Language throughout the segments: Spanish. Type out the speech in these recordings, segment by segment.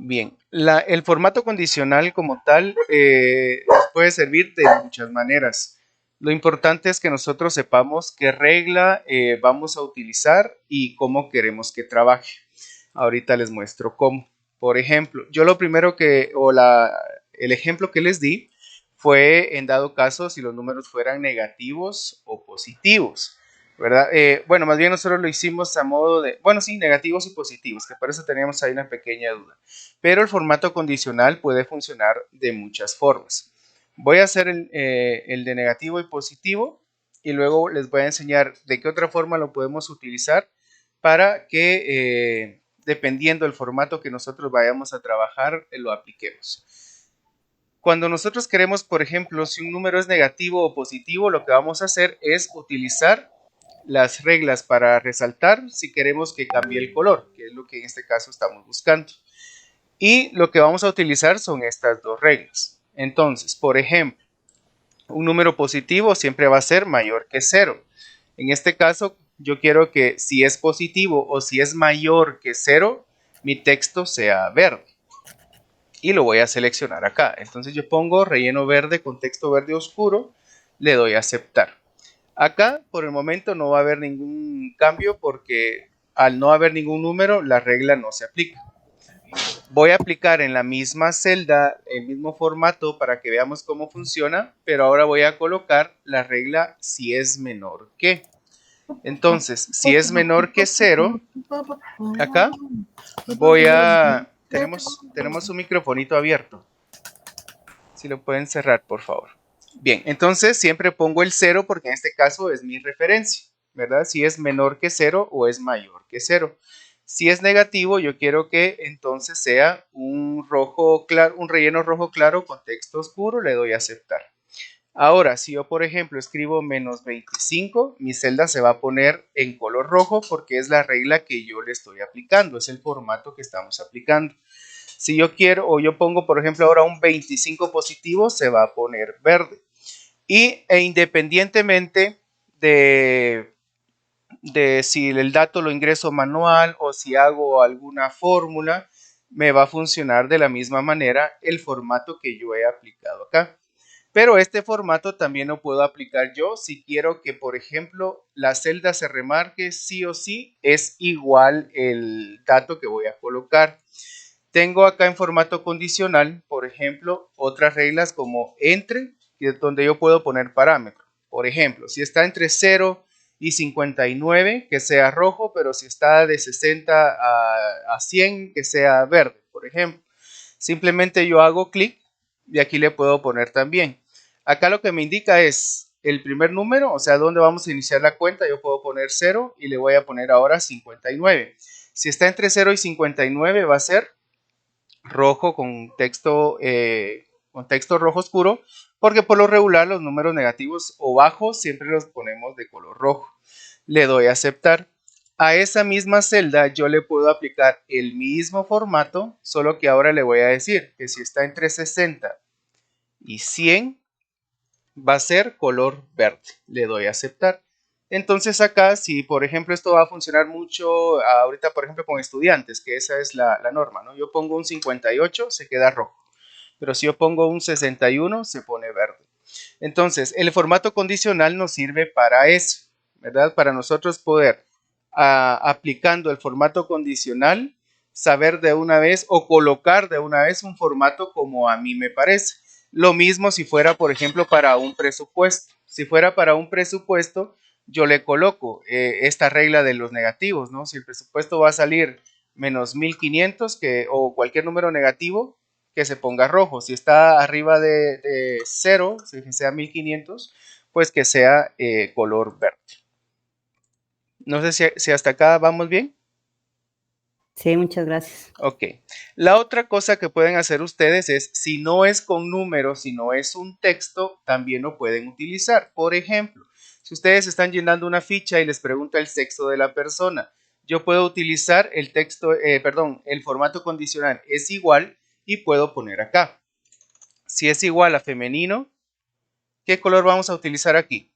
Bien, el formato condicional como tal nos puede servir de muchas maneras. Lo importante es que nosotros sepamos qué regla vamos a utilizar y cómo queremos que trabaje. Ahorita les muestro cómo. Por ejemplo, yo lo primero el ejemplo que les di fue en dado caso si los números fueran negativos o positivos, ¿verdad? Bueno, más bien nosotros lo hicimos a modo de, bueno, sí, negativos y positivos, que por eso teníamos ahí una pequeña duda. Pero el formato condicional puede funcionar de muchas formas. Voy a hacer el de negativo y positivo y luego les voy a enseñar de qué otra forma lo podemos utilizar para que, dependiendo del formato que nosotros vayamos a trabajar, lo apliquemos. Cuando nosotros queremos, por ejemplo, si un número es negativo o positivo, lo que vamos a hacer es utilizar las reglas para resaltar si queremos que cambie el color, que es lo que en este caso estamos buscando. Y lo que vamos a utilizar son estas dos reglas. Entonces, por ejemplo, un número positivo siempre va a ser mayor que 0. En este caso, yo quiero que si es positivo o si es mayor que 0, mi texto sea verde. Y lo voy a seleccionar acá. Entonces yo pongo relleno verde con texto verde oscuro, le doy a aceptar. Acá por el momento no va a haber ningún cambio porque al no haber ningún número, la regla no se aplica. Voy a aplicar en la misma celda el mismo formato para que veamos cómo funciona, pero ahora voy a colocar la regla si es menor que. Entonces, si es menor que 0, acá tenemos un microfonito abierto. Si lo pueden cerrar, por favor. Bien, entonces siempre pongo el 0 porque en este caso es mi referencia, ¿verdad? Si es menor que 0 o es mayor que 0. Si es negativo, yo quiero que entonces sea un rojo claro, un relleno rojo claro con texto oscuro, le doy a aceptar. Ahora, si yo, por ejemplo, escribo menos 25, mi celda se va a poner en color rojo porque es la regla que yo le estoy aplicando, es el formato que estamos aplicando. Si yo quiero, o yo pongo, por ejemplo, ahora un 25 positivo, se va a poner verde. Independientemente de si el dato lo ingreso manual o si hago alguna fórmula, me va a funcionar de la misma manera el formato que yo he aplicado acá. Pero este formato también lo puedo aplicar yo si quiero que, por ejemplo, la celda se remarque sí o sí es igual el dato que voy a colocar. Tengo acá en formato condicional, por ejemplo, otras reglas como entre, donde yo puedo poner parámetros. Por ejemplo, si está entre 0 y 59, que sea rojo, pero si está de 60 a 100, que sea verde, por ejemplo. Simplemente yo hago clic y aquí le puedo poner también. Acá lo que me indica es el primer número, o sea, dónde vamos a iniciar la cuenta. Yo puedo poner 0 y le voy a poner ahora 59. Si está entre 0 y 59 va a ser rojo con texto rojo oscuro, porque por lo regular los números negativos o bajos siempre los ponemos de color rojo. Le doy a aceptar. A esa misma celda yo le puedo aplicar el mismo formato, solo que ahora le voy a decir que si está entre 60 y 100 va a ser color verde. Le doy a aceptar. Entonces acá, si por ejemplo esto va a funcionar mucho ahorita, por ejemplo, con estudiantes, que esa es la norma, ¿no? Yo pongo un 58, se queda rojo. Pero si yo pongo un 61, se pone verde. Entonces, el formato condicional nos sirve para eso, ¿verdad? Para nosotros poder, aplicando el formato condicional, saber de una vez o colocar de una vez un formato como a mí me parece. Lo mismo si fuera, por ejemplo, para un presupuesto. Si fuera para un presupuesto, yo le coloco esta regla de los negativos, ¿no? Si el presupuesto va a salir menos 1500 o cualquier número negativo, que se ponga rojo. Si está arriba de 0, que sea 1500, pues que sea color verde. No sé si hasta acá vamos bien. Sí, muchas gracias. Ok. La otra cosa que pueden hacer ustedes es, si no es con números, si no es un texto, también lo pueden utilizar. Por ejemplo, si ustedes están llenando una ficha y les pregunta el sexo de la persona, yo puedo utilizar el texto, el formato condicional es igual y puedo poner acá. Si es igual a femenino, ¿qué color vamos a utilizar aquí?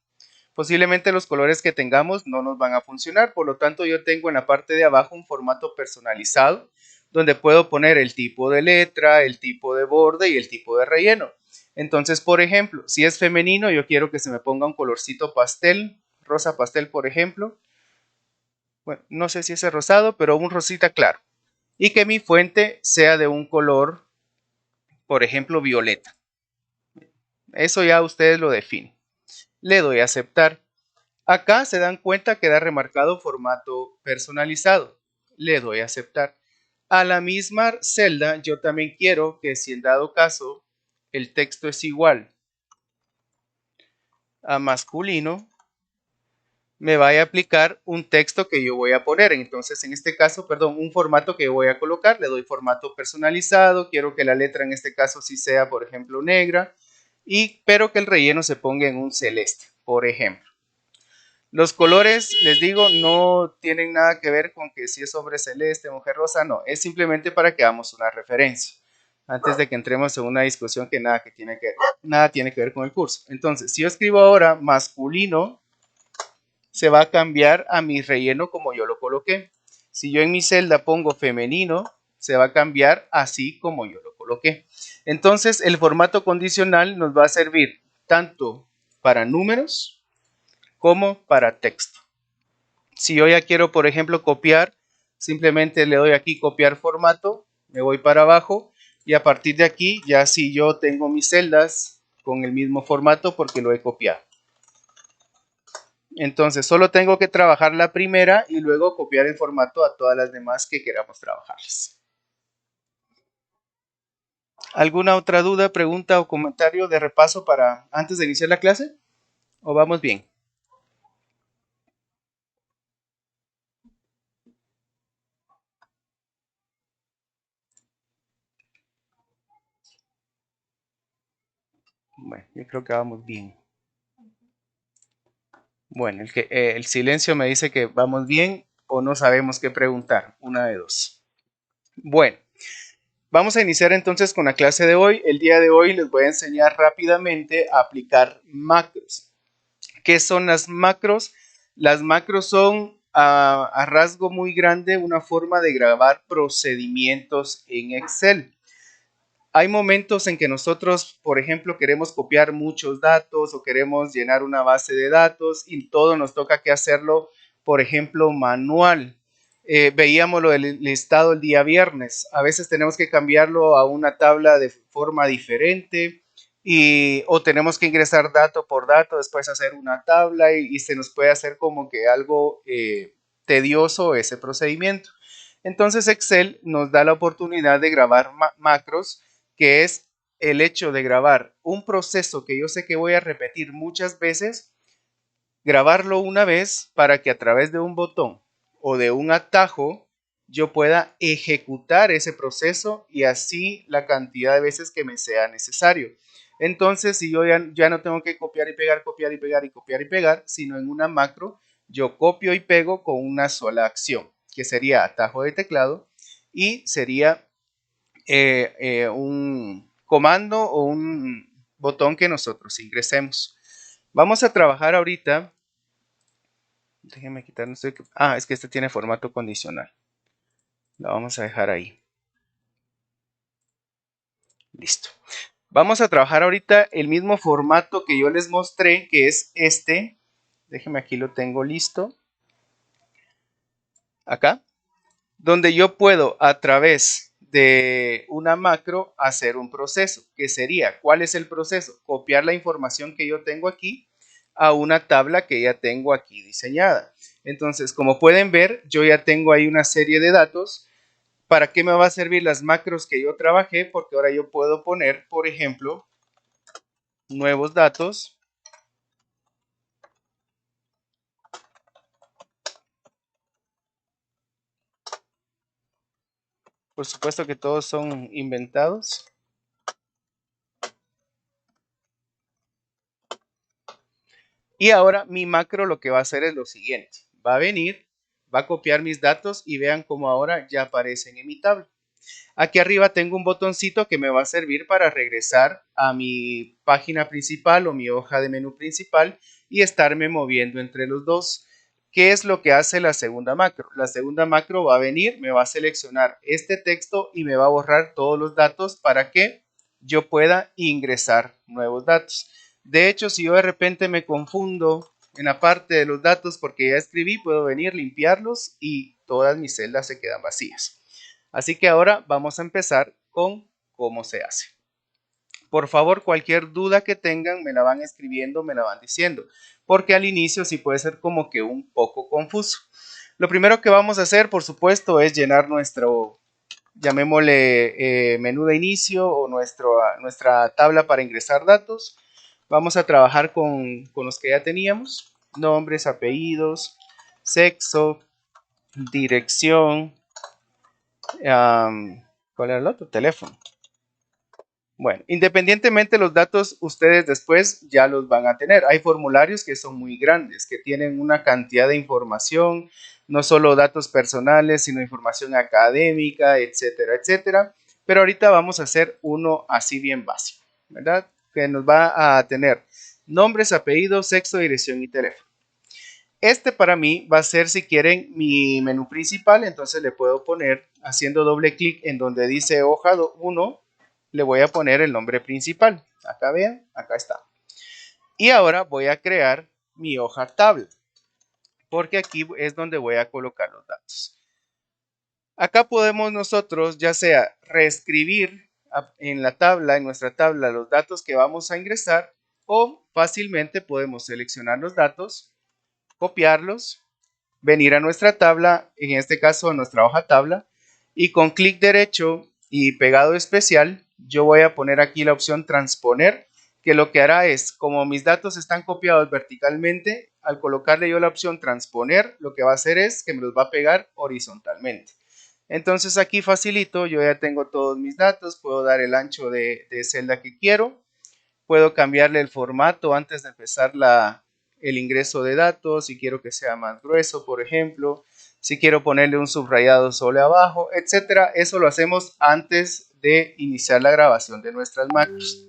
Posiblemente los colores que tengamos no nos van a funcionar, por lo tanto yo tengo en la parte de abajo un formato personalizado donde puedo poner el tipo de letra, el tipo de borde y el tipo de relleno. Entonces, por ejemplo, si es femenino, yo quiero que se me ponga un colorcito pastel, rosa pastel, por ejemplo. Bueno, no sé si es rosado, pero un rosita claro. Y que mi fuente sea de un color, por ejemplo, violeta. Eso ya ustedes lo definen. Le doy a aceptar. Acá se dan cuenta que da remarcado formato personalizado. Le doy a aceptar. A la misma celda yo también quiero que si en dado caso el texto es igual a masculino, me vaya a aplicar un texto que yo voy a poner. Entonces, en este caso, perdón, un formato que voy a colocar. Le doy formato personalizado. Quiero que la letra en este caso sí sea, por ejemplo, negra. Pero que el relleno se ponga en un celeste, por ejemplo. Los colores, les digo, no tienen nada que ver con que si es hombre celeste, mujer rosa, no. Es simplemente para que hagamos una referencia. Antes de que entremos en una discusión que nada tiene que ver con el curso. Entonces, si yo escribo ahora masculino, se va a cambiar a mi relleno como yo lo coloqué. Si yo en mi celda pongo femenino, se va a cambiar así como yo lo coloqué. Entonces, el formato condicional nos va a servir tanto para números como para texto. Si yo ya quiero, por ejemplo, copiar, simplemente le doy aquí copiar formato, me voy para abajo y a partir de aquí ya si yo tengo mis celdas con el mismo formato porque lo he copiado. Entonces solo tengo que trabajar la primera y luego copiar el formato a todas las demás que queramos trabajarles. ¿Alguna otra duda, pregunta o comentario de repaso para antes de iniciar la clase? ¿O vamos bien? Bueno, yo creo que vamos bien. Bueno, el silencio me dice que vamos bien o no sabemos qué preguntar. Una de dos. Bueno, vamos a iniciar entonces con la clase de hoy. El día de hoy les voy a enseñar rápidamente a aplicar macros. ¿Qué son las macros? Las macros son a rasgo muy grande una forma de grabar procedimientos en Excel. Hay momentos en que nosotros, por ejemplo, queremos copiar muchos datos o queremos llenar una base de datos y todo nos toca que hacerlo, por ejemplo, manual. Veíamos lo del listado el día viernes. A veces tenemos que cambiarlo a una tabla de forma diferente o tenemos que ingresar dato por dato, después hacer una tabla y se nos puede hacer como que algo tedioso ese procedimiento. Entonces Excel nos da la oportunidad de grabar macros, que es el hecho de grabar un proceso que yo sé que voy a repetir muchas veces, grabarlo una vez para que a través de un botón o de un atajo yo pueda ejecutar ese proceso y así la cantidad de veces que me sea necesario. Entonces, si yo ya no tengo que copiar y pegar, copiar y pegar y copiar y pegar, sino en una macro, yo copio y pego con una sola acción, que sería atajo de teclado y sería un comando o un botón que nosotros ingresemos. Vamos a trabajar ahorita. Déjenme quitar, no sé qué. Ah, es que este tiene formato condicional. Lo vamos a dejar ahí. Listo. Vamos a trabajar ahorita el mismo formato que yo les mostré, que es este. Déjenme aquí lo tengo listo. Acá. Donde yo puedo a través de una macro hacer un proceso, que sería, ¿cuál es el proceso? Copiar la información que yo tengo aquí a una tabla que ya tengo aquí diseñada. Entonces, como pueden ver, yo ya tengo ahí una serie de datos. ¿Para qué me va a servir las macros que yo trabajé? Porque ahora yo puedo poner, por ejemplo, nuevos datos. Por supuesto que todos son inventados. Y ahora mi macro lo que va a hacer es lo siguiente. Va a venir, va a copiar mis datos y vean cómo ahora ya aparecen en mi tabla. Aquí arriba tengo un botoncito que me va a servir para regresar a mi página principal o mi hoja de menú principal y estarme moviendo entre los dos. ¿Qué es lo que hace la segunda macro? La segunda macro va a venir, me va a seleccionar este texto y me va a borrar todos los datos para que yo pueda ingresar nuevos datos. De hecho, si yo de repente me confundo en la parte de los datos porque ya escribí, puedo venir, limpiarlos y todas mis celdas se quedan vacías. Así que ahora vamos a empezar con cómo se hace. Por favor, cualquier duda que tengan, me la van escribiendo, me la van diciendo, porque al inicio sí puede ser como que un poco confuso. Lo primero que vamos a hacer, por supuesto, es llenar nuestro, llamémosle menú de inicio o nuestra tabla para ingresar datos. Vamos a trabajar con los que ya teníamos: nombres, apellidos, sexo, dirección, ¿cuál era el otro? Teléfono. Bueno, independientemente de los datos, ustedes después ya los van a tener. Hay formularios que son muy grandes, que tienen una cantidad de información, no solo datos personales, sino información académica, etcétera, etcétera. Pero ahorita vamos a hacer uno así bien básico, ¿verdad? Que nos va a tener nombres, apellidos, sexo, dirección y teléfono. Este para mí va a ser, si quieren, mi menú principal. Entonces le puedo poner, haciendo doble clic en donde dice hoja 1, le voy a poner el nombre principal. Acá vean, acá está. Y ahora voy a crear mi hoja tabla, porque aquí es donde voy a colocar los datos. Acá podemos nosotros ya sea reescribir en la tabla, en nuestra tabla, los datos que vamos a ingresar, o fácilmente podemos seleccionar los datos, copiarlos, venir a nuestra tabla, en este caso a nuestra hoja tabla, y con clic derecho y pegado especial, yo voy a poner aquí la opción transponer, que lo que hará es, como mis datos están copiados verticalmente, al colocarle yo la opción transponer, lo que va a hacer es que me los va a pegar horizontalmente. Entonces aquí facilito, yo ya tengo todos mis datos, puedo dar el ancho de celda que quiero, puedo cambiarle el formato antes de empezar el ingreso de datos, si quiero que sea más grueso, por ejemplo, si quiero ponerle un subrayado solo abajo, etcétera. Eso lo hacemos antes de iniciar la grabación de nuestras macros.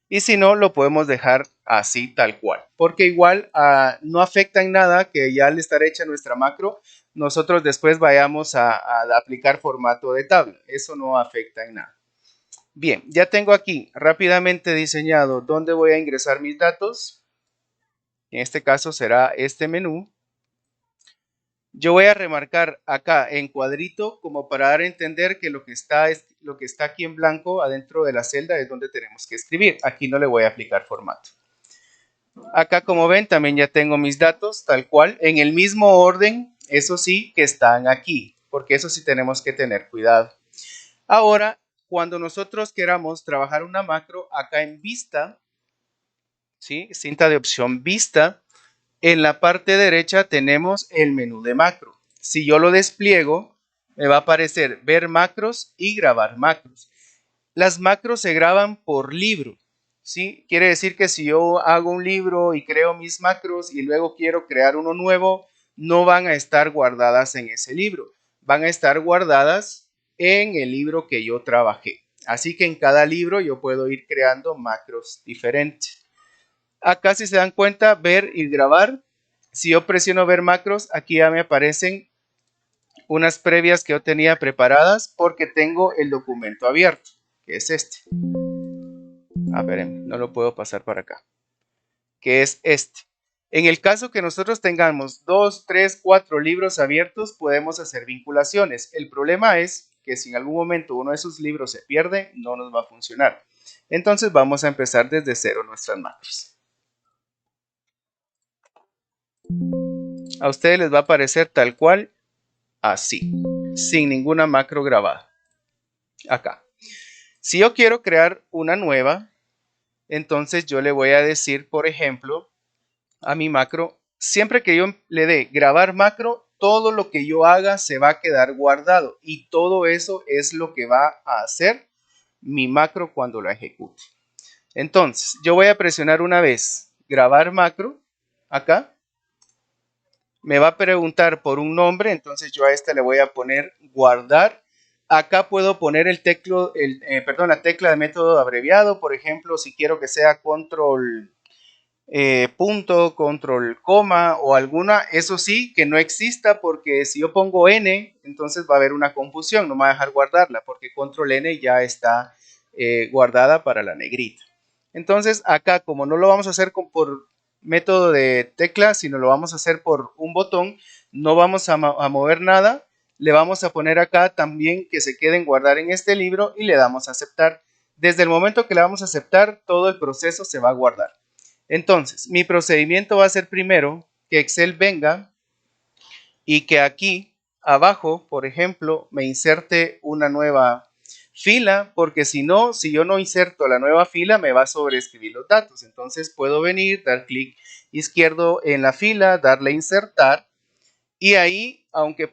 Y si no, lo podemos dejar así tal cual, porque igual no afecta en nada que ya al estar hecha nuestra macro, nosotros después vayamos a aplicar formato de tabla. Eso no afecta en nada. Bien, ya tengo aquí rápidamente diseñado dónde voy a ingresar mis datos. En este caso será este menú. Yo voy a remarcar acá en cuadrito como para dar a entender que lo que está aquí en blanco adentro de la celda es donde tenemos que escribir. Aquí no le voy a aplicar formato. Acá, como ven, también ya tengo mis datos tal cual en el mismo orden, eso sí, que están aquí, porque eso sí tenemos que tener cuidado. Ahora, cuando nosotros queramos trabajar una macro, acá en vista, ¿sí? Cinta de opción vista, en la parte derecha tenemos el menú de macro. Si yo lo despliego, me va a aparecer ver macros y grabar macros. Las macros se graban por libro, ¿sí? Quiere decir que si yo hago un libro y creo mis macros y luego quiero crear uno nuevo, no van a estar guardadas en ese libro, van a estar guardadas en el libro que yo trabajé. Así que en cada libro yo puedo ir creando macros diferentes. Acá, si se dan cuenta, ver y grabar. Si yo presiono ver macros, aquí ya me aparecen unas previas que yo tenía preparadas porque tengo el documento abierto, que es este. A ver, no lo puedo pasar para acá, que es este. En el caso que nosotros tengamos 2, 3, 4 libros abiertos, podemos hacer vinculaciones. El problema es que si en algún momento uno de esos libros se pierde, no nos va a funcionar. Entonces vamos a empezar desde cero nuestras macros. A ustedes les va a aparecer tal cual, así, sin ninguna macro grabada. Acá. Si yo quiero crear una nueva, entonces yo le voy a decir, por ejemplo, a mi macro, siempre que yo le dé grabar macro, todo lo que yo haga se va a quedar guardado y todo eso es lo que va a hacer mi macro cuando la ejecute. Entonces, yo voy a presionar una vez grabar macro, acá, me va a preguntar por un nombre, entonces yo a este le voy a poner guardar. Acá puedo poner la tecla de método abreviado, por ejemplo, si quiero que sea control punto, control, coma o alguna, eso sí, que no exista, porque si yo pongo N, entonces va a haber una confusión, no me va a dejar guardarla, porque control N ya está guardada para la negrita. Entonces acá, como no lo vamos a hacer por método de tecla, sino lo vamos a hacer por un botón, no vamos a mover nada, le vamos a poner acá también que se queden guardar en este libro y le damos a aceptar. Desde el momento que le vamos a aceptar, todo el proceso se va a guardar. Entonces, mi procedimiento va a ser primero que Excel venga y que aquí abajo, por ejemplo, me inserte una nueva fila, porque si no, si yo no inserto la nueva fila, me va a sobreescribir los datos. Entonces puedo venir, dar clic izquierdo en la fila, darle a insertar y ahí, aunque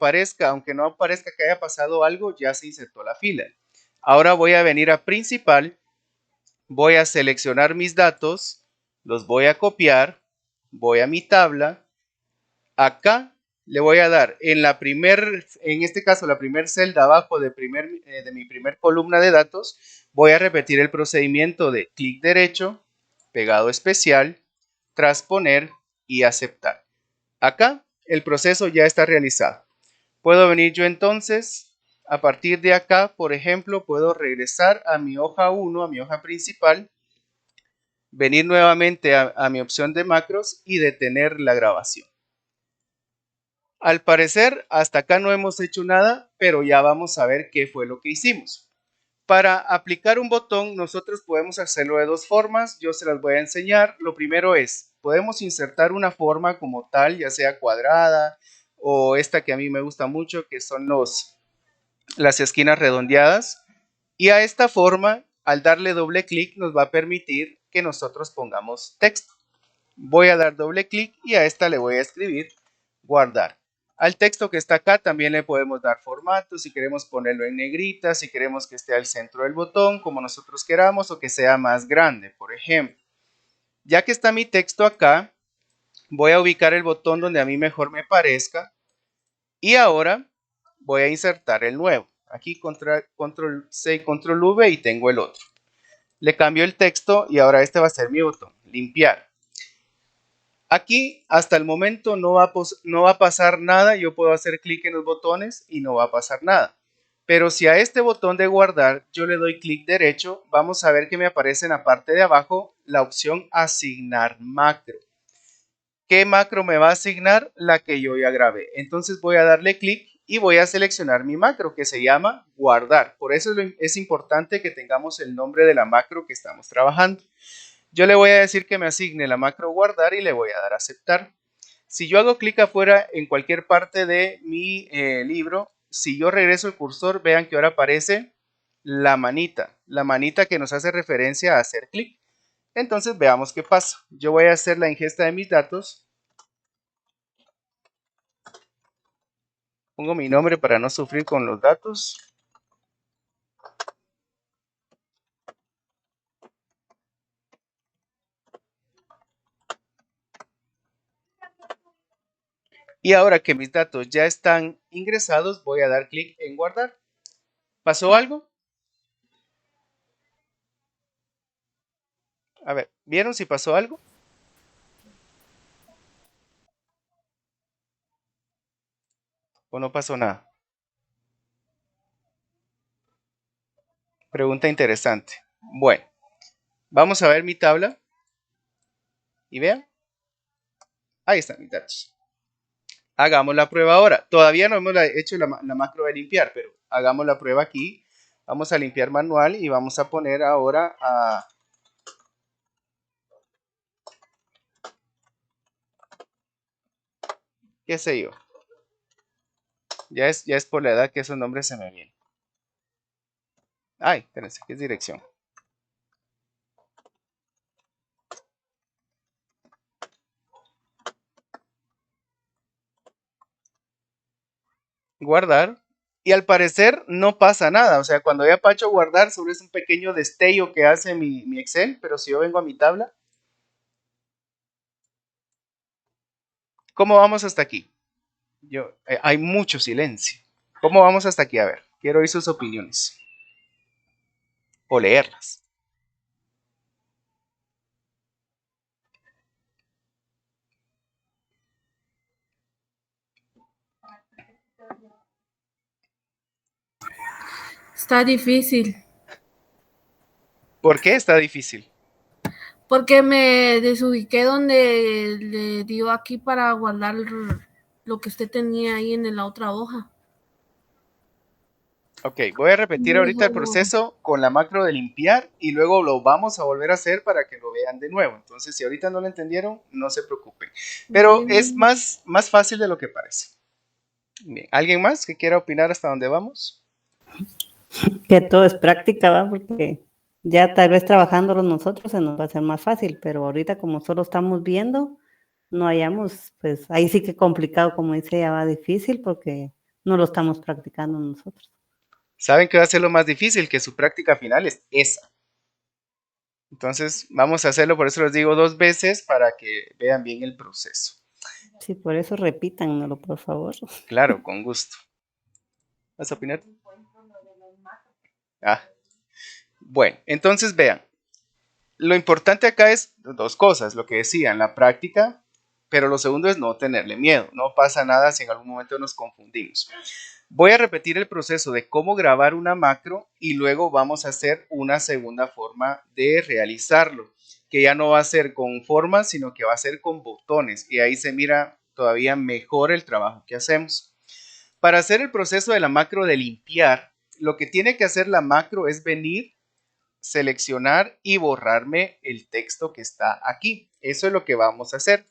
no parezca que haya pasado algo, ya se insertó la fila. Ahora voy a venir a principal, voy a seleccionar mis datos, los voy a copiar, voy a mi tabla, acá le voy a dar en este caso la primer celda abajo de mi primer columna de datos, voy a repetir el procedimiento de clic derecho, pegado especial, transponer y aceptar. Acá el proceso ya está realizado. Puedo venir yo entonces, a partir de acá, por ejemplo, puedo regresar a mi hoja 1, a mi hoja principal, venir nuevamente a mi opción de macros y detener la grabación. Al parecer, hasta acá no hemos hecho nada, pero ya vamos a ver qué fue lo que hicimos. Para aplicar un botón, nosotros podemos hacerlo de dos formas. Yo se las voy a enseñar. Lo primero es, podemos insertar una forma como tal, ya sea cuadrada o esta que a mí me gusta mucho, que son las esquinas redondeadas. Y a esta forma, al darle doble clic, nos va a permitir que nosotros pongamos texto. Voy a dar doble clic y a esta le voy a escribir guardar. Al texto que está acá también le podemos dar formato, si queremos ponerlo en negrita, si queremos que esté al centro del botón, como nosotros queramos, o que sea más grande, por ejemplo. Ya que está mi texto acá, voy a ubicar el botón donde a mí mejor me parezca y ahora voy a insertar el nuevo. Aquí control C, control V y tengo el otro. Le cambio el texto y ahora este va a ser mi botón, limpiar. Aquí hasta el momento no va a pasar nada, yo puedo hacer clic en los botones y no va a pasar nada. Pero si a este botón de guardar yo le doy clic derecho, vamos a ver que me aparece en la parte de abajo la opción asignar macro. ¿Qué macro me va a asignar? La que yo ya grabé. Entonces voy a darle clic y voy a seleccionar mi macro que se llama guardar. Por eso es importante que tengamos el nombre de la macro que estamos trabajando. Yo le voy a decir que me asigne la macro guardar y le voy a dar a aceptar. Si yo hago clic afuera en cualquier parte de mi libro, si yo regreso el cursor, vean que ahora aparece la manita que nos hace referencia a hacer clic. Entonces veamos qué pasa. Yo voy a hacer la ingesta de mis datos. Pongo mi nombre para no sufrir con los datos. Y ahora que mis datos ya están ingresados, voy a dar clic en guardar. ¿Pasó algo? A ver, ¿vieron si pasó algo? ¿O no pasó nada? Pregunta interesante. Bueno, vamos a ver mi tabla y vean, ahí están mis datos. Hagamos la prueba ahora. Todavía no hemos hecho la macro de limpiar, pero hagamos la prueba aquí. Vamos a limpiar manual y vamos a poner ahora a... ¿Qué sé yo? Ya es por la edad que esos nombres se me vienen. Ay, espérense, ¿qué es dirección? Guardar. Y al parecer no pasa nada. O sea, cuando ya apacho guardar, solo es un pequeño destello que hace mi Excel. Pero si yo vengo a mi tabla, ¿cómo vamos hasta aquí? Hay mucho silencio. ¿Cómo vamos hasta aquí? A ver, quiero oír sus opiniones. O leerlas. Está difícil. ¿Por qué está difícil? Porque me desubiqué donde le dio aquí para guardar lo que usted tenía ahí en la otra hoja. Ok, voy a repetir Me ahorita el dijo, proceso con la macro de limpiar y luego lo vamos a volver a hacer para que lo vean de nuevo. Entonces, si ahorita no lo entendieron, no se preocupen. Pero es más fácil de lo que parece. Bien, ¿alguien más que quiera opinar hasta dónde vamos? Que todo es práctica, ¿va? Porque ya tal vez trabajándolo nosotros se nos va a hacer más fácil, pero ahorita como solo estamos viendo, no hayamos, pues ahí sí que complicado, como dice, ya va difícil porque no lo estamos practicando nosotros. Saben que va a ser lo más difícil, que su práctica final es esa. Entonces, vamos a hacerlo, por eso les digo 2 veces para que vean bien el proceso. Sí, por eso repítanmelo, por favor. Claro, con gusto. ¿Vas a opinar? Ah, bueno, entonces vean. Lo importante acá es 2 cosas, lo que decían, la práctica, pero lo segundo es no tenerle miedo. No pasa nada si en algún momento nos confundimos. Voy a repetir el proceso de cómo grabar una macro y luego vamos a hacer una segunda forma de realizarlo, que ya no va a ser con formas, sino que va a ser con botones y ahí se mira todavía mejor el trabajo que hacemos. Para hacer el proceso de la macro de limpiar, lo que tiene que hacer la macro es venir, seleccionar y borrarme el texto que está aquí. Eso es lo que vamos a hacer.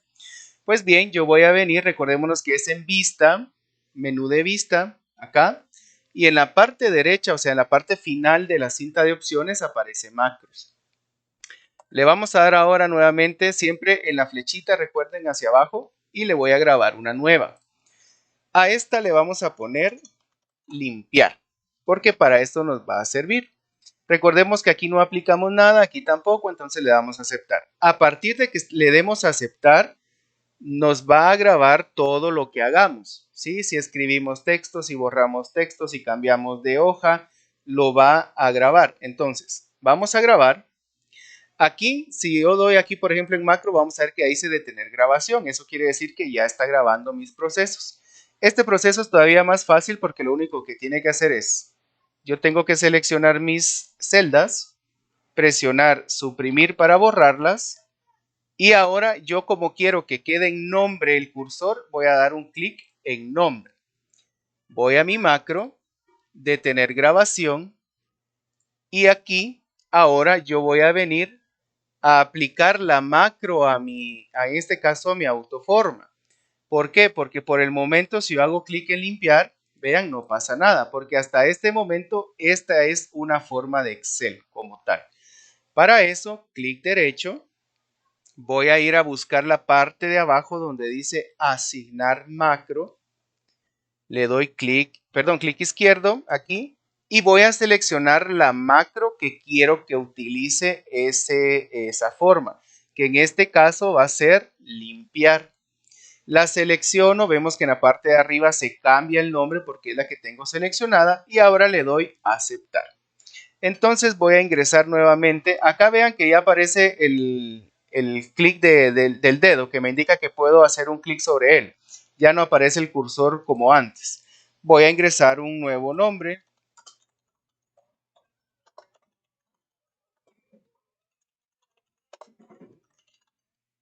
Pues bien, yo voy a venir, recordémonos que es en vista, menú de vista, acá, y en la parte derecha, o sea, en la parte final de la cinta de opciones aparece macros. Le vamos a dar ahora nuevamente, siempre en la flechita, recuerden, hacia abajo, y le voy a grabar una nueva. A esta le vamos a poner limpiar, porque para esto nos va a servir. Recordemos que aquí no aplicamos nada, aquí tampoco, entonces le damos a aceptar. A partir de que le demos a aceptar, nos va a grabar todo lo que hagamos, ¿sí? Si escribimos textos, si borramos textos, si cambiamos de hoja, lo va a grabar. Entonces, vamos a grabar. Aquí, si yo doy aquí, por ejemplo, en macro, vamos a ver que ahí dice detener grabación. Eso quiere decir que ya está grabando mis procesos. Este proceso es todavía más fácil porque lo único que tiene que hacer es, yo tengo que seleccionar mis celdas, presionar suprimir para borrarlas, y ahora yo como quiero que quede en nombre el cursor, voy a dar un clic en nombre. Voy a mi macro, detener grabación, y aquí ahora yo voy a venir a aplicar la macro en este caso a mi autoforma. ¿Por qué? Porque por el momento si yo hago clic en limpiar, vean, no pasa nada, porque hasta este momento esta es una forma de Excel como tal. Para eso, clic derecho, voy a ir a buscar la parte de abajo donde dice asignar macro, le doy clic izquierdo aquí y voy a seleccionar la macro que quiero que utilice esa forma, que en este caso va a ser limpiar. La selecciono, vemos que en la parte de arriba se cambia el nombre porque es la que tengo seleccionada y ahora le doy a aceptar. Entonces voy a ingresar nuevamente. Acá vean que ya aparece el clic del dedo que me indica que puedo hacer un clic sobre él. Ya no aparece el cursor como antes. Voy a ingresar un nuevo nombre.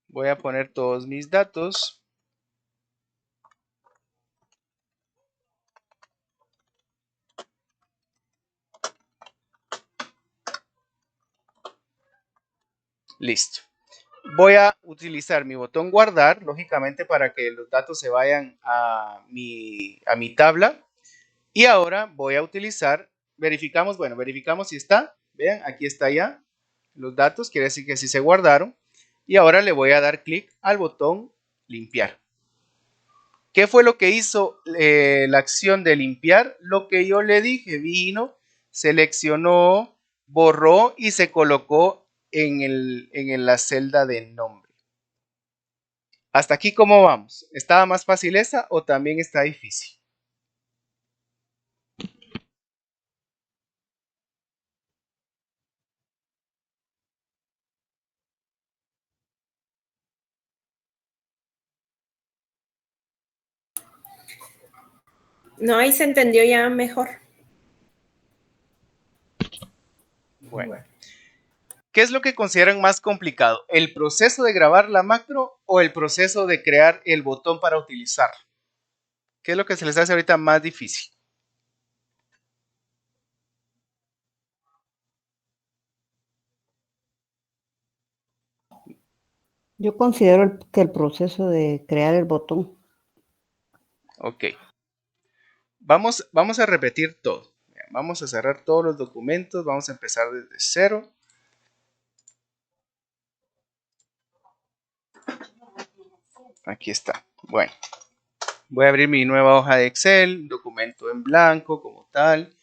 Voy a poner todos mis datos. Listo. Voy a utilizar mi botón guardar, lógicamente para que los datos se vayan a mi tabla. Y ahora voy a utilizar, verificamos si está. Vean, aquí está ya los datos, quiere decir que sí se guardaron. Y ahora le voy a dar clic al botón limpiar. ¿Qué fue lo que hizo la acción de limpiar? Lo que yo le dije, vino, seleccionó, borró y se colocó en la celda de nombre. Hasta aquí, ¿cómo vamos? ¿Estaba más fácil esa o también está difícil? No, ahí se entendió ya mejor. Bueno, ¿qué es lo que consideran más complicado? ¿El proceso de grabar la macro o el proceso de crear el botón para utilizar? ¿Qué es lo que se les hace ahorita más difícil? Yo considero que el proceso de crear el botón. Ok. Vamos a repetir todo. Vamos a cerrar todos los documentos. Vamos a empezar desde cero. Aquí está. Bueno, voy a abrir mi nueva hoja de Excel, documento en blanco como tal,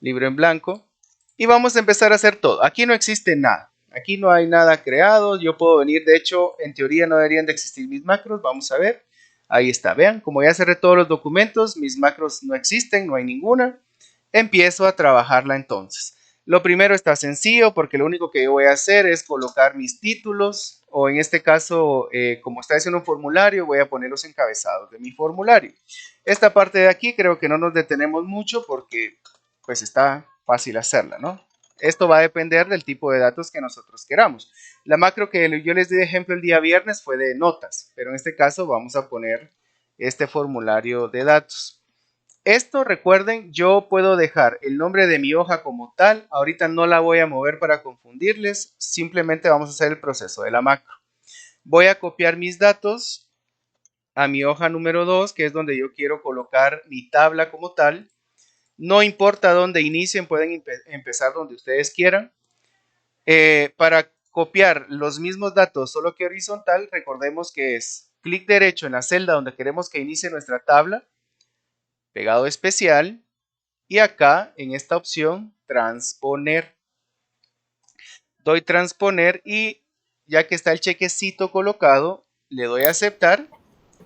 libro en blanco. Y vamos a empezar a hacer todo. Aquí no existe nada. Aquí no hay nada creado. Yo puedo venir, de hecho, en teoría no deberían de existir mis macros. Vamos a ver. Ahí está, vean, como ya cerré todos los documentos, mis macros no existen, no hay ninguna. Empiezo a trabajarla entonces. Lo primero está sencillo porque lo único que yo voy a hacer es colocar mis títulos o en este caso, como está haciendo un formulario, voy a poner los encabezados de mi formulario. Esta parte de aquí creo que no nos detenemos mucho porque pues está fácil hacerla, ¿no? Esto va a depender del tipo de datos que nosotros queramos. La macro que yo les di de ejemplo el día viernes fue de notas, pero en este caso vamos a poner este formulario de datos. Esto, recuerden, yo puedo dejar el nombre de mi hoja como tal. Ahorita no la voy a mover para confundirles. Simplemente vamos a hacer el proceso de la macro. Voy a copiar mis datos a mi hoja número 2, que es donde yo quiero colocar mi tabla como tal. No importa dónde inicien, pueden empezar donde ustedes quieran. Para copiar los mismos datos, solo que horizontal, recordemos que es clic derecho en la celda donde queremos que inicie nuestra tabla, pegado especial, y acá en esta opción transponer. Doy transponer y ya que está el chequecito colocado, le doy a aceptar.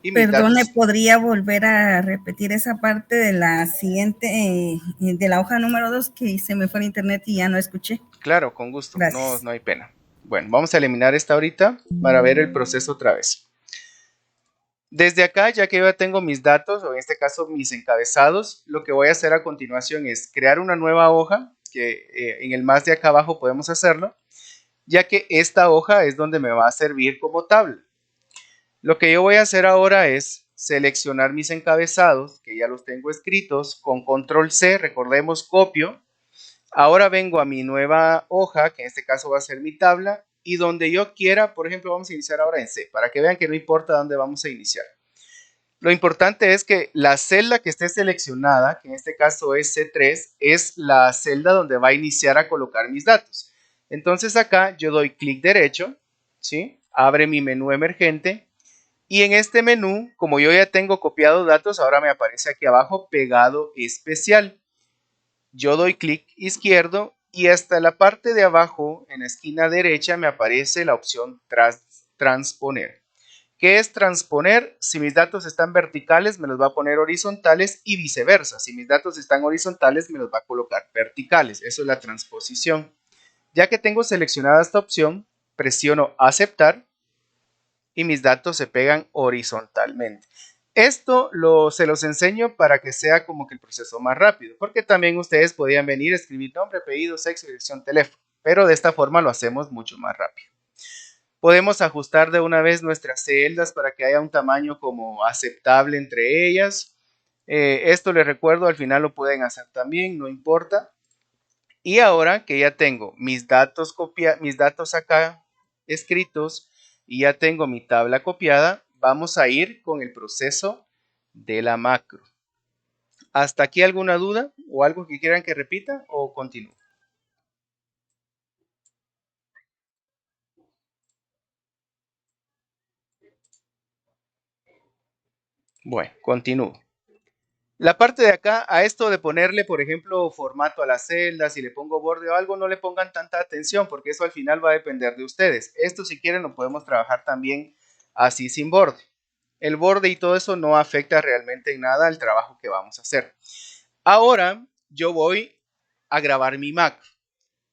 Y Perdón, ¿me podría volver a repetir esa parte de la siguiente, de la hoja número 2 que se me fue el internet y ya no escuché? Claro, con gusto. Gracias. No hay pena. Bueno, vamos a eliminar esta ahorita para ver el proceso otra vez. Desde acá, ya que yo ya tengo mis datos, o en este caso mis encabezados, lo que voy a hacer a continuación es crear una nueva hoja, que en el más de acá abajo podemos hacerlo, ya que esta hoja es donde me va a servir como tabla. Lo que yo voy a hacer ahora es seleccionar mis encabezados, que ya los tengo escritos, con control C, recordemos, copio. Ahora vengo a mi nueva hoja, que en este caso va a ser mi tabla, y donde yo quiera, por ejemplo, vamos a iniciar ahora en C, para que vean que no importa dónde vamos a iniciar. Lo importante es que la celda que esté seleccionada, que en este caso es C3, es la celda donde va a iniciar a colocar mis datos. Entonces acá yo doy clic derecho, ¿sí? Abre mi menú emergente y en este menú, como yo ya tengo copiado datos, ahora me aparece aquí abajo pegado especial. Yo doy clic izquierdo y hasta la parte de abajo, en la esquina derecha, me aparece la opción transponer. ¿Qué es transponer? Si mis datos están verticales, me los va a poner horizontales y viceversa. Si mis datos están horizontales, me los va a colocar verticales. Eso es la transposición. Ya que tengo seleccionada esta opción, presiono aceptar y mis datos se pegan horizontalmente. Esto se los enseño para que sea como que el proceso más rápido, porque también ustedes podían venir a escribir nombre, apellido, sexo, dirección, teléfono, pero de esta forma lo hacemos mucho más rápido. Podemos ajustar de una vez nuestras celdas para que haya un tamaño como aceptable entre ellas. Esto les recuerdo, al final lo pueden hacer también, no importa. Y ahora que ya tengo mis datos acá escritos y ya tengo mi tabla copiada, vamos a ir con el proceso de la macro. ¿Hasta aquí alguna duda o algo que quieran que repita o continúo? Bueno, continúo. La parte de acá, a esto de ponerle, por ejemplo, formato a las celdas, si le pongo borde o algo, no le pongan tanta atención porque eso al final va a depender de ustedes. Esto, si quieren, lo podemos trabajar también así sin borde. El borde y todo eso no afecta realmente en nada al trabajo que vamos a hacer. Ahora yo voy a grabar mi macro.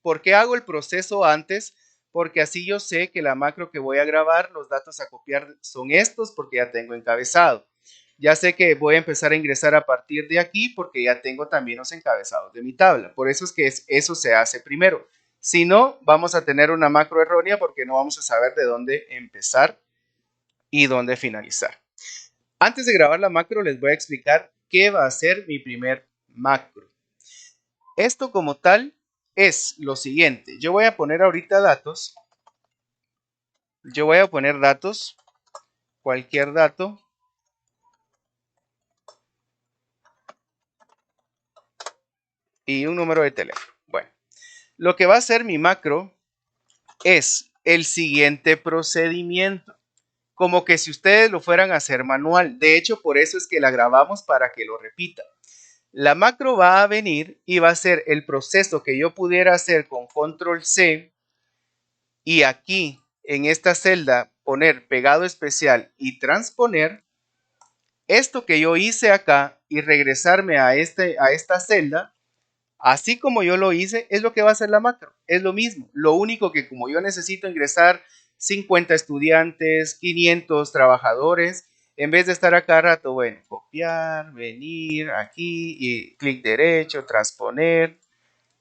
¿Por qué hago el proceso antes? Porque así yo sé que la macro que voy a grabar, los datos a copiar son estos porque ya tengo encabezado. Ya sé que voy a empezar a ingresar a partir de aquí porque ya tengo también los encabezados de mi tabla. Por eso es que eso se hace primero. Si no, vamos a tener una macro errónea porque no vamos a saber de dónde empezar y dónde finalizar. Antes de grabar la macro, les voy a explicar qué va a ser mi primer macro. Esto como tal es lo siguiente. Yo voy a poner ahorita datos. Yo voy a poner datos, cualquier dato. Y un número de teléfono. Bueno, lo que va a ser mi macro es el siguiente procedimiento. Como que si ustedes lo fueran a hacer manual. De hecho, por eso es que la grabamos para que lo repita. La macro va a venir y va a ser el proceso que yo pudiera hacer con control C y aquí en esta celda poner pegado especial y transponer esto que yo hice acá y regresarme a esta celda. Así como yo lo hice, es lo que va a hacer la macro. Es lo mismo. Lo único que como yo necesito ingresar 50 estudiantes, 500 trabajadores, en vez de estar a cada rato, bueno, copiar, venir aquí y clic derecho, transponer.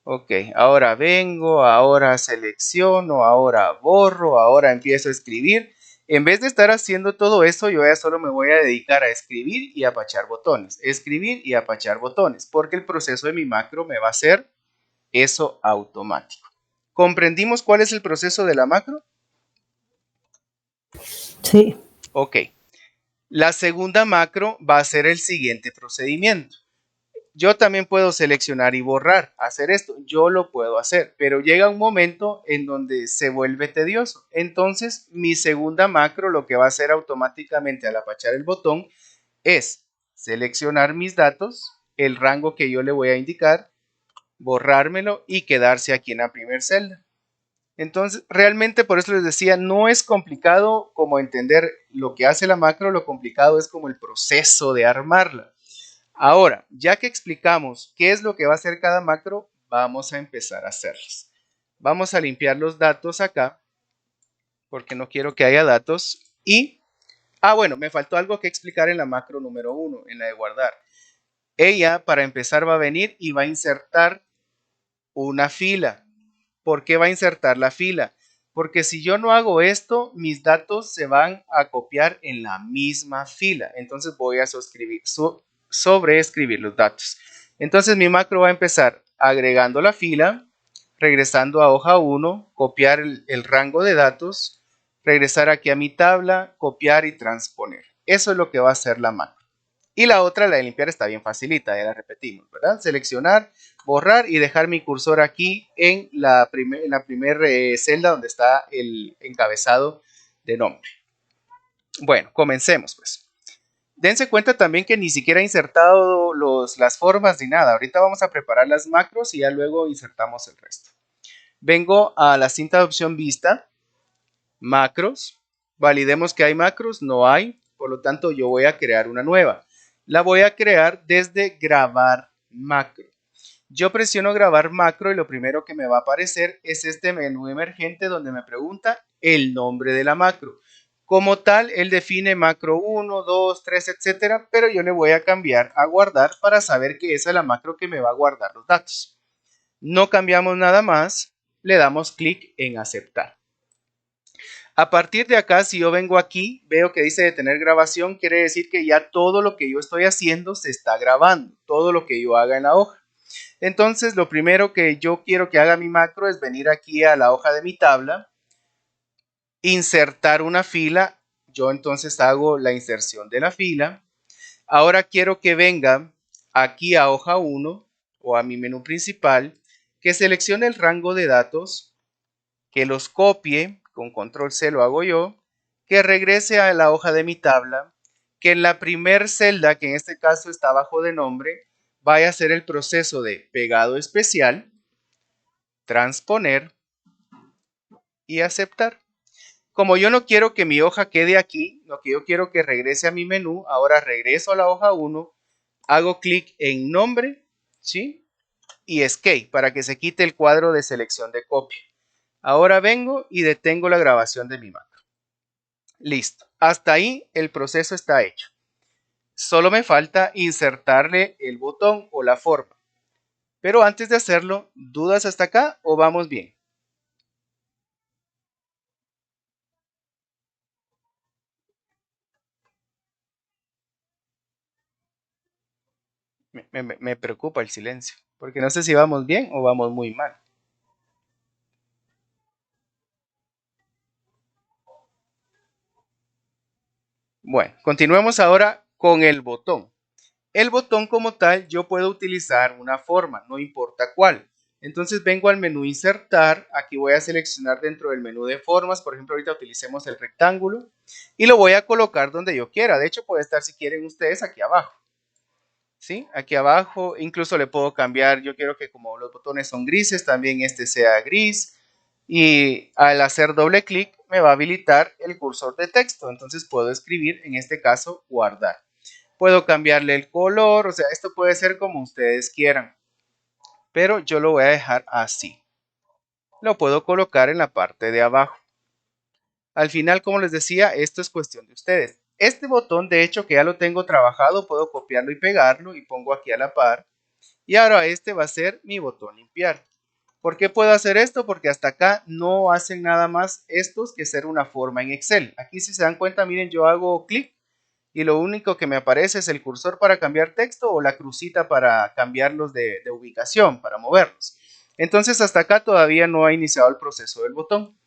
Ok, ahora vengo, ahora selecciono, ahora borro, ahora empiezo a escribir. En vez de estar haciendo todo eso, yo ya solo me voy a dedicar a escribir y apachar botones. Escribir y apachar botones, porque el proceso de mi macro me va a hacer eso automático. ¿Comprendimos cuál es el proceso de la macro? Sí. Ok. La segunda macro va a ser el siguiente procedimiento. Yo también puedo seleccionar y borrar, hacer esto, yo lo puedo hacer, pero llega un momento en donde se vuelve tedioso. Entonces, mi segunda macro lo que va a hacer automáticamente al apachar el botón es seleccionar mis datos, el rango que yo le voy a indicar, borrármelo y quedarse aquí en la primera celda. Entonces, realmente por eso les decía, no es complicado como entender lo que hace la macro, lo complicado es como el proceso de armarla. Ahora, ya que explicamos qué es lo que va a hacer cada macro, vamos a empezar a hacerlas. Vamos a limpiar los datos acá, porque no quiero que haya datos. Y, bueno, me faltó algo que explicar en la macro número 1, en la de guardar. Ella, para empezar, va a venir y va a insertar una fila. ¿Por qué va a insertar la fila? Porque si yo no hago esto, mis datos se van a copiar en la misma fila. Entonces voy a sobreescribir los datos. Entonces mi macro va a empezar agregando la fila, regresando a hoja 1, copiar el rango de datos, regresar aquí a mi tabla, copiar y transponer. Eso es lo que va a hacer la macro. Y la otra, la de limpiar, está bien facilita, ya la repetimos, ¿verdad? Seleccionar, borrar y dejar mi cursor aquí en la primera celda donde está el encabezado de nombre. Bueno, comencemos pues. Dense cuenta también que ni siquiera he insertado las formas ni nada. Ahorita vamos a preparar las macros y ya luego insertamos el resto. Vengo a la cinta de opción vista, macros, validemos que hay macros, no hay, por lo tanto yo voy a crear una nueva. La voy a crear desde grabar macro. Yo presiono grabar macro y lo primero que me va a aparecer es este menú emergente donde me pregunta el nombre de la macro. Como tal, él define macro 1, 2, 3, etcétera, pero yo le voy a cambiar a guardar para saber que esa es la macro que me va a guardar los datos. No cambiamos nada más, le damos clic en aceptar. A partir de acá, si yo vengo aquí, veo que dice detener grabación, quiere decir que ya todo lo que yo estoy haciendo se está grabando, todo lo que yo haga en la hoja. Entonces, lo primero que yo quiero que haga mi macro es venir aquí a la hoja de mi tabla, insertar una fila. Yo entonces hago la inserción de la fila. Ahora quiero que venga aquí a hoja 1 o a mi menú principal, que seleccione el rango de datos, que los copie, con control C lo hago yo, que regrese a la hoja de mi tabla, que en la primer celda, que en este caso está abajo de nombre, vaya a hacer el proceso de pegado especial, transponer y aceptar. Como yo no quiero que mi hoja quede aquí, lo que yo quiero que regrese a mi menú, ahora regreso a la hoja 1, hago clic en nombre, ¿sí? Y escape para que se quite el cuadro de selección de copia. Ahora vengo y detengo la grabación de mi macro. Listo. Hasta ahí el proceso está hecho. Solo me falta insertarle el botón o la forma. Pero antes de hacerlo, ¿dudas hasta acá o vamos bien? Me preocupa el silencio, porque no sé si vamos bien o vamos muy mal. Bueno, continuemos ahora con el botón. El botón como tal yo puedo utilizar una forma, no importa cuál. Entonces vengo al menú insertar, aquí voy a seleccionar dentro del menú de formas, por ejemplo ahorita utilicemos el rectángulo y lo voy a colocar donde yo quiera. De hecho puede estar si quieren ustedes aquí abajo. ¿Sí? Aquí abajo incluso le puedo cambiar, yo quiero que como los botones son grises, también este sea gris y al hacer doble clic me va a habilitar el cursor de texto, entonces puedo escribir en este caso guardar. Puedo cambiarle el color, o sea, esto puede ser como ustedes quieran, pero yo lo voy a dejar así. Lo puedo colocar en la parte de abajo. Al final, como les decía, esto es cuestión de ustedes. Este botón, de hecho, que ya lo tengo trabajado, puedo copiarlo y pegarlo y pongo aquí a la par. Y ahora este va a ser mi botón limpiar. ¿Por qué puedo hacer esto? Porque hasta acá no hacen nada más estos que ser una forma en Excel. Aquí si se dan cuenta, miren, yo hago clic y lo único que me aparece es el cursor para cambiar texto o la crucita para cambiarlos de ubicación, para moverlos. Entonces hasta acá todavía no ha iniciado el proceso del botón.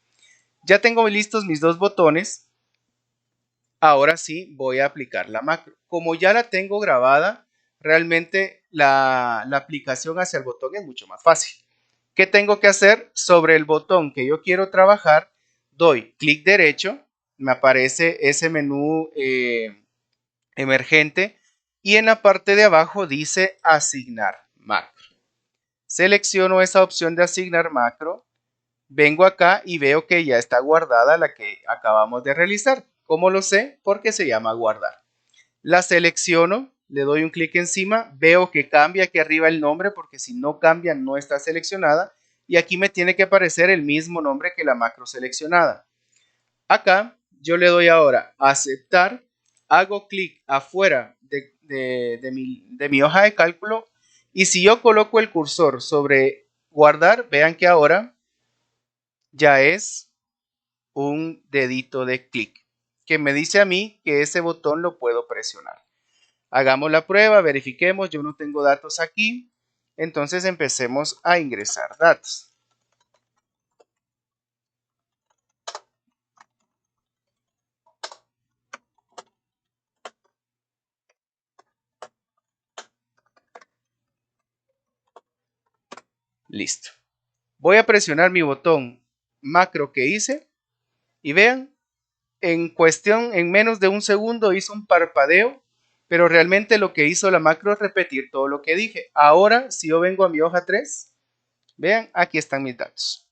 Ya tengo listos mis dos botones. Ahora sí voy a aplicar la macro. Como ya la tengo grabada, realmente la aplicación hacia el botón es mucho más fácil. ¿Qué tengo que hacer? Sobre el botón que yo quiero trabajar, doy clic derecho, me aparece ese menú emergente y en la parte de abajo dice asignar macro. Selecciono esa opción de asignar macro, vengo acá y veo que ya está guardada la que acabamos de realizar. ¿Cómo lo sé? Porque se llama guardar. La selecciono, le doy un clic encima, veo que cambia aquí arriba el nombre porque si no cambia no está seleccionada y aquí me tiene que aparecer el mismo nombre que la macro seleccionada. Acá yo le doy ahora a aceptar, hago clic afuera de mi hoja de cálculo y si yo coloco el cursor sobre guardar, vean que ahora ya es un dedito de clic que me dice a mí que ese botón lo puedo presionar. Hagamos la prueba, verifiquemos, yo no tengo datos aquí, entonces empecemos a ingresar datos. Listo. Voy a presionar mi botón macro que hice y vean, en menos de un segundo hizo un parpadeo, pero realmente lo que hizo la macro es repetir todo lo que dije. Ahora, si yo vengo a mi hoja 3, vean, aquí están mis datos.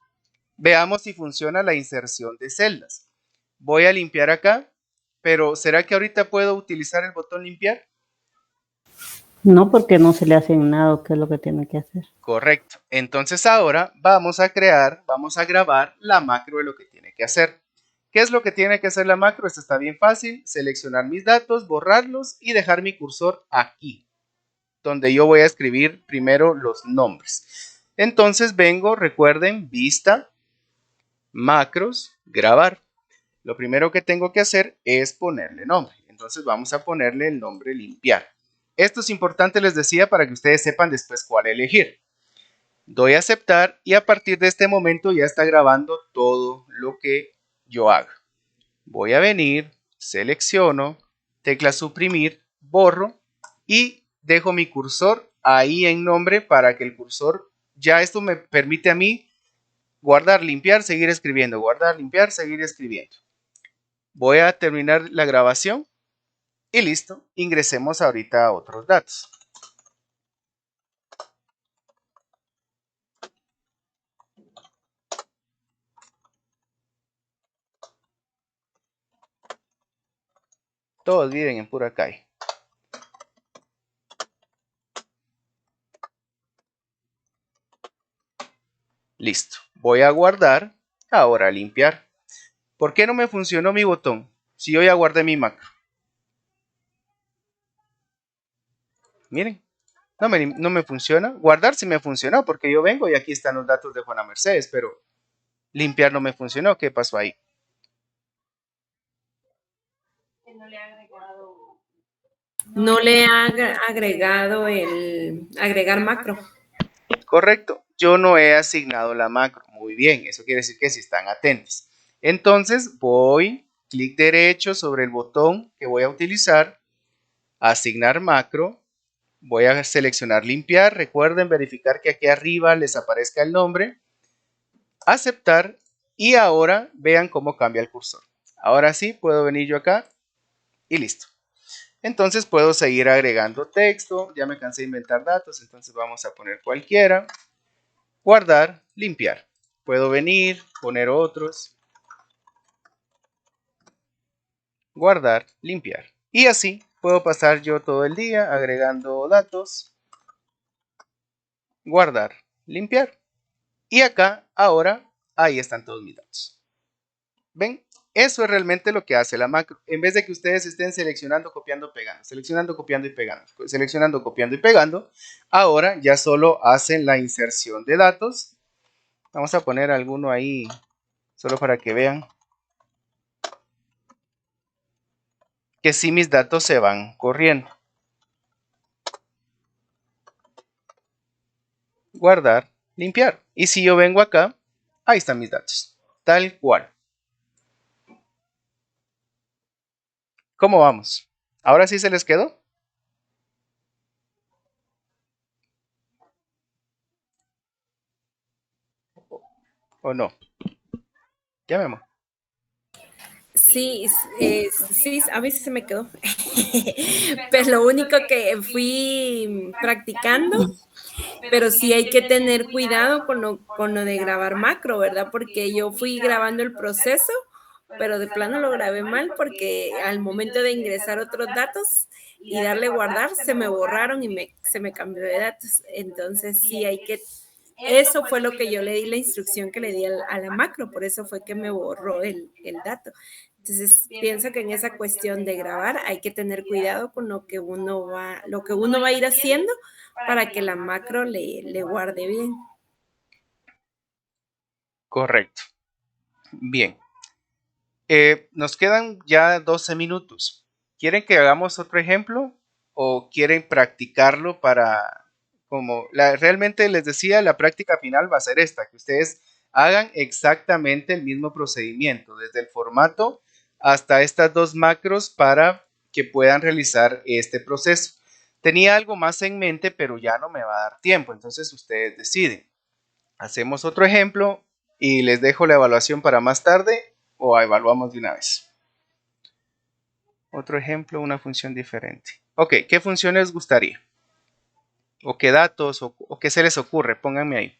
Veamos si funciona la inserción de celdas. Voy a limpiar acá, pero ¿será que ahorita puedo utilizar el botón limpiar? No, porque no se le ha asignado qué es lo que tiene que hacer. Correcto. Entonces ahora vamos a grabar la macro de lo que tiene que hacer. ¿Qué es lo que tiene que hacer la macro? Esto está bien fácil. Seleccionar mis datos, borrarlos y dejar mi cursor aquí, donde yo voy a escribir primero los nombres. Entonces vengo, recuerden, vista, macros, grabar. Lo primero que tengo que hacer es ponerle nombre. Entonces vamos a ponerle el nombre limpiar. Esto es importante, les decía, para que ustedes sepan después cuál elegir. Doy a aceptar y a partir de este momento ya está grabando todo lo que yo haga. Voy a venir, selecciono, tecla suprimir, borro y dejo mi cursor ahí en nombre para que el cursor, ya esto me permite a mí guardar, limpiar, seguir escribiendo, guardar, limpiar, seguir escribiendo. Voy a terminar la grabación y listo. Ingresemos ahorita a otros datos. Todos viven en pura calle. Listo. Voy a guardar. Ahora a limpiar. ¿Por qué no me funcionó mi botón? Si yo ya guardé mi macro. Miren. No me funciona. Guardar sí me funcionó porque yo vengo y aquí están los datos de Juana Mercedes, pero limpiar no me funcionó. ¿Qué pasó ahí? no le ha agregado el agregar macro. Correcto, yo no he asignado la macro. Muy bien, eso quiere decir que sí están atentos. Entonces voy, clic derecho sobre el botón que voy a utilizar, asignar macro, voy a seleccionar limpiar, recuerden verificar que aquí arriba les aparezca el nombre, aceptar y ahora vean cómo cambia el cursor. Ahora sí puedo venir yo acá y listo. Entonces puedo seguir agregando texto, ya me cansé de inventar datos, entonces vamos a poner cualquiera, guardar, limpiar. Puedo venir, poner otros, guardar, limpiar. Y así puedo pasar yo todo el día agregando datos, guardar, limpiar. Y acá, ahora, ahí están todos mis datos. ¿Ven? Eso es realmente lo que hace la macro. En vez de que ustedes estén seleccionando, copiando, pegando, seleccionando, copiando y pegando, seleccionando, copiando y pegando, ahora ya solo hacen la inserción de datos. Vamos a poner alguno ahí, solo para que vean que sí mis datos se van corriendo. Guardar, limpiar. Y si yo vengo acá, ahí están mis datos, tal cual. ¿Cómo vamos? ¿Ahora sí se les quedó? ¿O no? Llámeme. Sí, sí, a veces se me quedó. Pero lo único que fui practicando, pero sí hay que tener cuidado con lo de grabar macro, ¿verdad? Porque yo fui grabando el proceso, pero de plano lo grabé mal porque al momento de ingresar otros datos y darle guardar, se me borraron y se me cambió de datos. Entonces sí hay que... Eso fue lo que yo le di, la instrucción que le di a la macro, por eso fue que me borró el dato. Entonces, pienso que en esa cuestión de grabar hay que tener cuidado con lo que uno va a ir haciendo para que la macro le guarde bien. Correcto. Bien. Nos quedan ya 12 minutos. ¿Quieren que hagamos otro ejemplo o quieren practicarlo para, realmente les decía, la práctica final va a ser esta, que ustedes hagan exactamente el mismo procedimiento, desde el formato hasta estas dos macros para que puedan realizar este proceso. Tenía algo más en mente, pero ya no me va a dar tiempo, entonces ustedes deciden. Hacemos otro ejemplo y les dejo la evaluación para más tarde o evaluamos de una vez. Otro ejemplo, una función diferente. Ok, ¿qué función les gustaría? ¿O qué datos? ¿O qué se les ocurre? Pónganme ahí.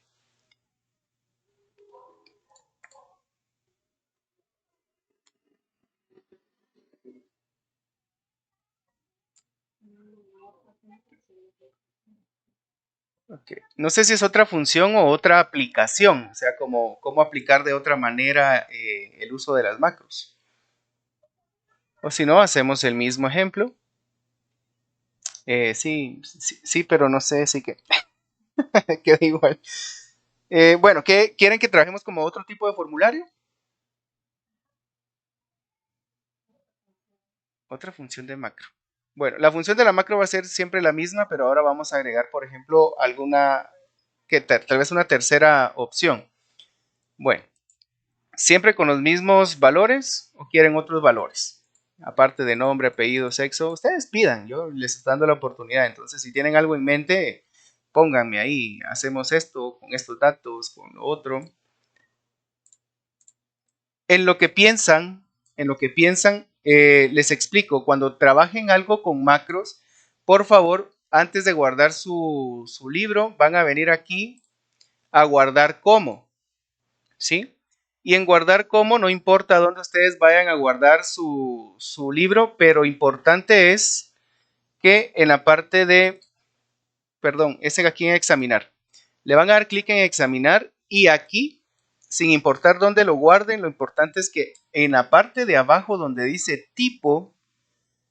Okay. No sé si es otra función o otra aplicación, o sea, cómo aplicar de otra manera el uso de las macros. O si no, hacemos el mismo ejemplo. Sí, pero no sé si que queda igual. Bueno, ¿quieren que trabajemos como otro tipo de formulario? Otra función de macro. Bueno, la función de la macro va a ser siempre la misma, pero ahora vamos a agregar, por ejemplo, alguna, tal vez una tercera opción. Bueno, siempre con los mismos valores o quieren otros valores. Aparte de nombre, apellido, sexo, ustedes pidan, yo les estoy dando la oportunidad. Entonces, si tienen algo en mente, pónganme ahí, hacemos esto con estos datos, con lo otro. En lo que piensan, les explico, cuando trabajen algo con macros, por favor, antes de guardar su libro, van a venir aquí a guardar como, ¿sí? Y en guardar como, no importa dónde ustedes vayan a guardar su libro, pero importante es que en la parte de, ese aquí en examinar, le van a dar clic en examinar y aquí, sin importar dónde lo guarden, lo importante es que en la parte de abajo donde dice tipo,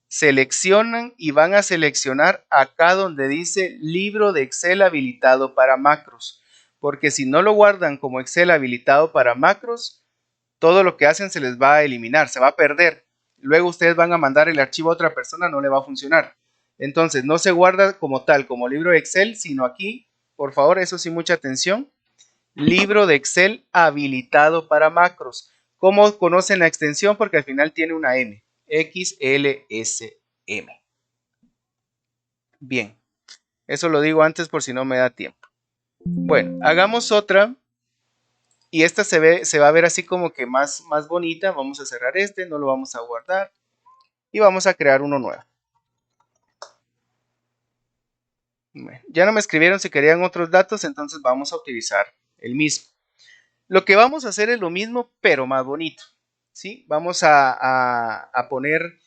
seleccionan y van a seleccionar acá donde dice libro de Excel habilitado para macros, porque si no lo guardan como Excel habilitado para macros, todo lo que hacen se les va a eliminar, se va a perder. Luego ustedes van a mandar el archivo a otra persona, no le va a funcionar. Entonces, no se guarda como tal, como libro de Excel, sino aquí, por favor, eso sí, mucha atención. Libro de Excel habilitado para macros. ¿Cómo conocen la extensión? Porque al final tiene una M. XLSM. Bien. Eso lo digo antes por si no me da tiempo. Bueno, hagamos otra. Y esta se va a ver así como que más bonita. Vamos a cerrar este, no lo vamos a guardar. Y vamos a crear uno nuevo. Bueno, ya no me escribieron si querían otros datos, entonces vamos a utilizar el mismo. Lo que vamos a hacer es lo mismo, pero más bonito. ¿Sí? Vamos a poner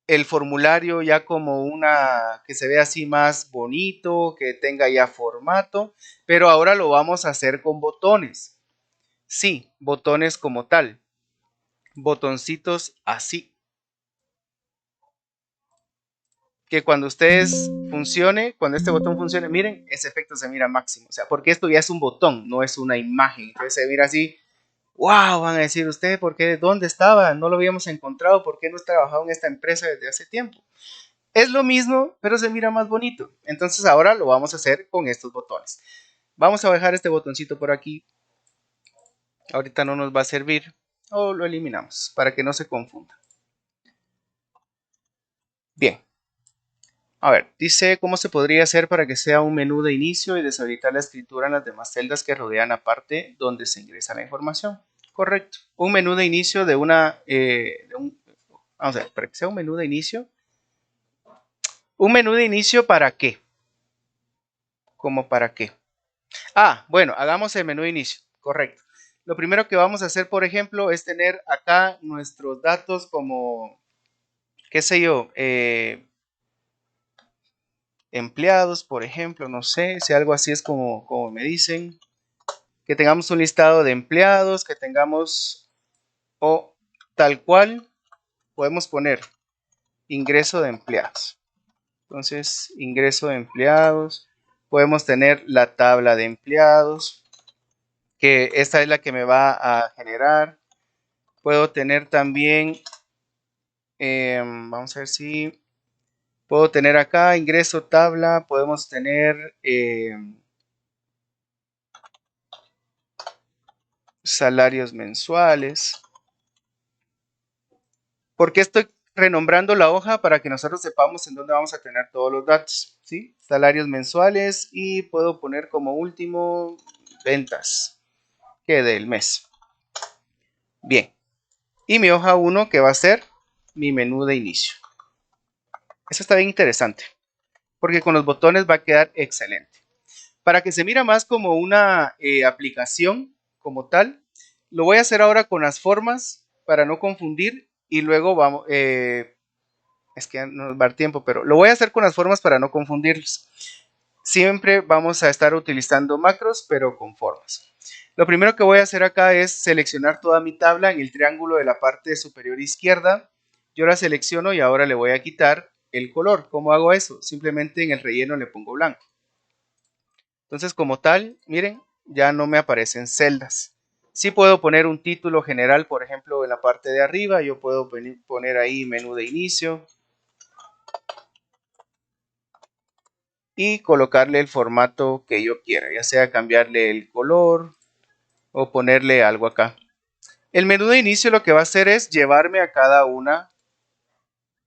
el formulario ya como una que se vea así más bonito, que tenga ya formato, pero ahora lo vamos a hacer con botones. Sí, botones como tal. Botoncitos así. Que cuando ustedes cuando este botón funcione, miren, ese efecto se mira máximo. O sea, porque esto ya es un botón, no es una imagen. Entonces se mira así, wow, van a decir ustedes, ¿por qué? ¿Dónde estaba? No lo habíamos encontrado, ¿por qué no has trabajado en esta empresa desde hace tiempo? Es lo mismo, pero se mira más bonito. Entonces ahora lo vamos a hacer con estos botones. Vamos a dejar este botoncito por aquí. Ahorita no nos va a servir. O lo eliminamos para que no se confunda. Bien. A ver, dice cómo se podría hacer para que sea un menú de inicio y deshabilitar la escritura en las demás celdas que rodean la parte donde se ingresa la información. Correcto. Un menú de inicio de una... vamos a ver, para que sea un menú de inicio. ¿Un menú de inicio para qué? ¿Cómo para qué? Ah, bueno, hagamos el menú de inicio. Correcto. Lo primero que vamos a hacer, por ejemplo, es tener acá nuestros datos como, qué sé yo, empleados, por ejemplo, no sé, si algo así es como me dicen. Que tengamos un listado de empleados, que tengamos, o tal cual, podemos poner ingreso de empleados. Entonces, ingreso de empleados. Podemos tener la tabla de empleados, que esta es la que me va a generar. Puedo tener también, vamos a ver si puedo tener acá ingreso tabla. Podemos tener salarios mensuales. ¿Por qué estoy renombrando la hoja? Para que nosotros sepamos en dónde vamos a tener todos los datos, ¿sí? Salarios mensuales y puedo poner como último ventas, que del mes. Bien. Y mi hoja 1 que va a ser mi menú de inicio. Eso está bien interesante, porque con los botones va a quedar excelente. Para que se mira más como una aplicación como tal, lo voy a hacer ahora con las formas para no confundir y luego vamos, es que no nos va a dar tiempo, pero lo voy a hacer con las formas para no confundirlos. Siempre vamos a estar utilizando macros, pero con formas. Lo primero que voy a hacer acá es seleccionar toda mi tabla en el triángulo de la parte superior izquierda. Yo la selecciono y ahora le voy a quitar el color. ¿Cómo hago eso? Simplemente en el relleno le pongo blanco. Entonces, como tal, miren, ya no me aparecen celdas. Sí puedo poner un título general, por ejemplo, en la parte de arriba. Yo puedo poner ahí menú de inicio. Y colocarle el formato que yo quiera, ya sea cambiarle el color o ponerle algo acá. El menú de inicio lo que va a hacer es llevarme a cada una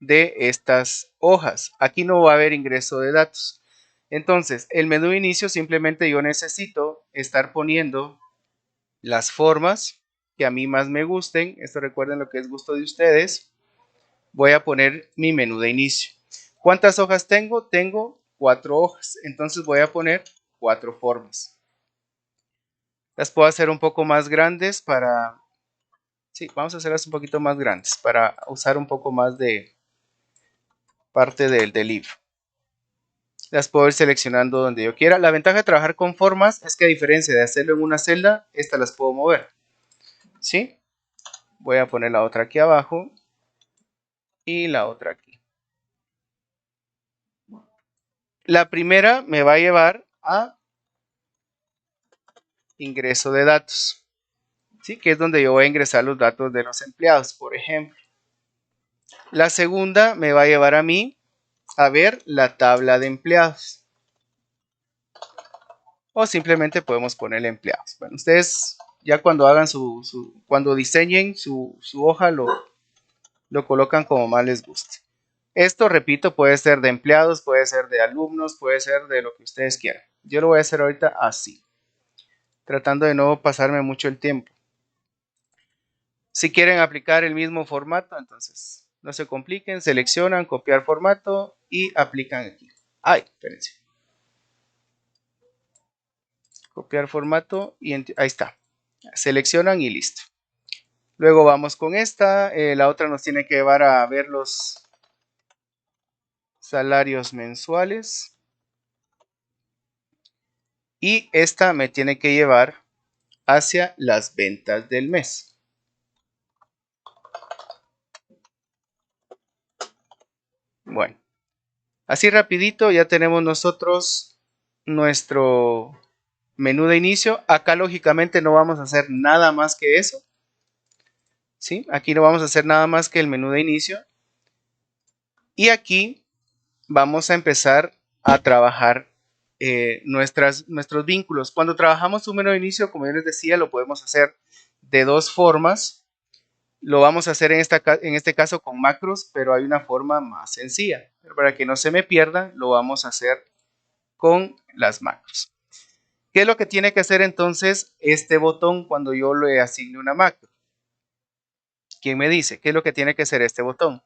de estas hojas. Aquí no va a haber ingreso de datos. Entonces, el menú de inicio simplemente yo necesito estar poniendo las formas que a mí más me gusten. Esto recuerden lo que es gusto de ustedes. Voy a poner mi menú de inicio. ¿Cuántas hojas tengo? Tengo 4 hojas. Entonces voy a poner 4 formas. Las puedo hacer un poco más grandes para... Sí, vamos a hacerlas un poquito más grandes para usar un poco más de parte del libro. Las puedo ir seleccionando donde yo quiera. La ventaja de trabajar con formas es que a diferencia de hacerlo en una celda, estas las puedo mover. ¿Sí? Voy a poner la otra aquí abajo y la otra aquí. La primera me va a llevar a ingreso de datos, ¿sí? Que es donde yo voy a ingresar los datos de los empleados, por ejemplo. La segunda me va a llevar a mí a ver la tabla de empleados. O simplemente podemos ponerle empleados. Bueno, ustedes ya cuando hagan cuando diseñen su hoja lo colocan como más les guste. Esto, repito, puede ser de empleados, puede ser de alumnos, puede ser de lo que ustedes quieran. Yo lo voy a hacer ahorita así, tratando de no pasarme mucho el tiempo. Si quieren aplicar el mismo formato, entonces no se compliquen, seleccionan, copiar formato y aplican aquí. Ay, espérense. Copiar formato y ahí está. Seleccionan y listo. Luego vamos con esta. La otra nos tiene que llevar a ver los salarios mensuales. Y esta me tiene que llevar hacia las ventas del mes. Bueno, así rapidito ya tenemos nosotros nuestro menú de inicio. Acá lógicamente no vamos a hacer nada más que eso. ¿Sí? Aquí no vamos a hacer nada más que el menú de inicio. Y aquí vamos a empezar a trabajar nuestros vínculos. Cuando trabajamos un menú de inicio, como yo les decía, lo podemos hacer de dos formas. Lo vamos a hacer en este caso con macros, pero hay una forma más sencilla. Pero para que no se me pierda, lo vamos a hacer con las macros. ¿Qué es lo que tiene que hacer entonces este botón cuando yo le asigne una macro? ¿Quién me dice? ¿Qué es lo que tiene que hacer este botón?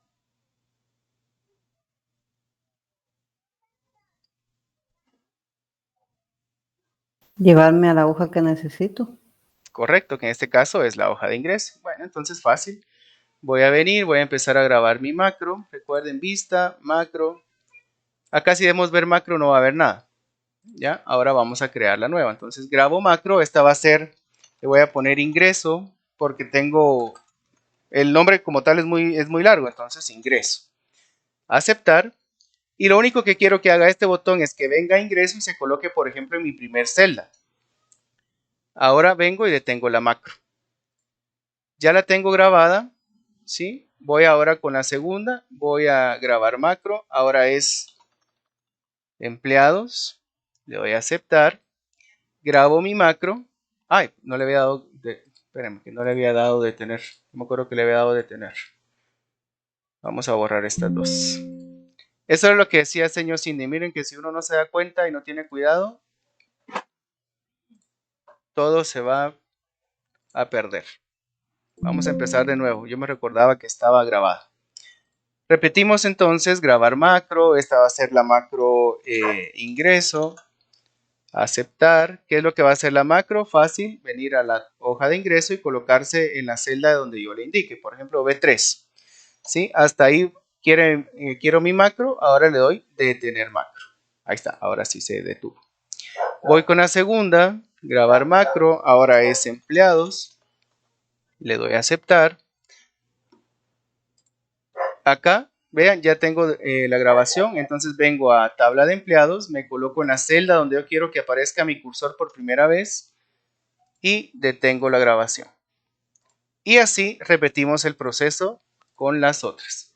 Llevarme a la hoja que necesito. Correcto, que en este caso es la hoja de ingreso. Bueno, entonces fácil. Voy a venir, voy a empezar a grabar mi macro. Recuerden, vista, macro. Acá si debemos ver macro no va a haber nada. ¿Ya? Ahora vamos a crear la nueva. Entonces grabo macro. Esta va a ser, le voy a poner ingreso porque tengo, el nombre como tal es muy largo. Entonces ingreso. Aceptar. Y lo único que quiero que haga este botón es que venga a ingreso y se coloque, por ejemplo, en mi primer celda. Ahora vengo y detengo la macro. Ya la tengo grabada. ¿Sí? Voy ahora con la segunda. Voy a grabar macro. Ahora es empleados. Le doy a aceptar. Grabo mi macro. Ay, no le había dado espérenme, que no le había dado detener. No me acuerdo que le había dado detener. Vamos a borrar estas dos. Eso es lo que decía el señor Cindy. Miren que si uno no se da cuenta y no tiene cuidado, todo se va a perder. Vamos a empezar de nuevo. Yo me recordaba que estaba grabada. Repetimos entonces, grabar macro. Esta va a ser la macro ingreso. Aceptar. ¿Qué es lo que va a hacer la macro? Fácil, venir a la hoja de ingreso y colocarse en la celda donde yo le indique. Por ejemplo, B3. ¿Sí? Hasta ahí quiero mi macro. Ahora le doy detener macro. Ahí está, ahora sí se detuvo. Voy con la segunda, grabar macro. Ahora es empleados. Le doy a aceptar. Acá, vean, ya tengo la grabación. Entonces vengo a tabla de empleados. Me coloco en la celda donde yo quiero que aparezca mi cursor por primera vez. Y detengo la grabación. Y así repetimos el proceso con las otras.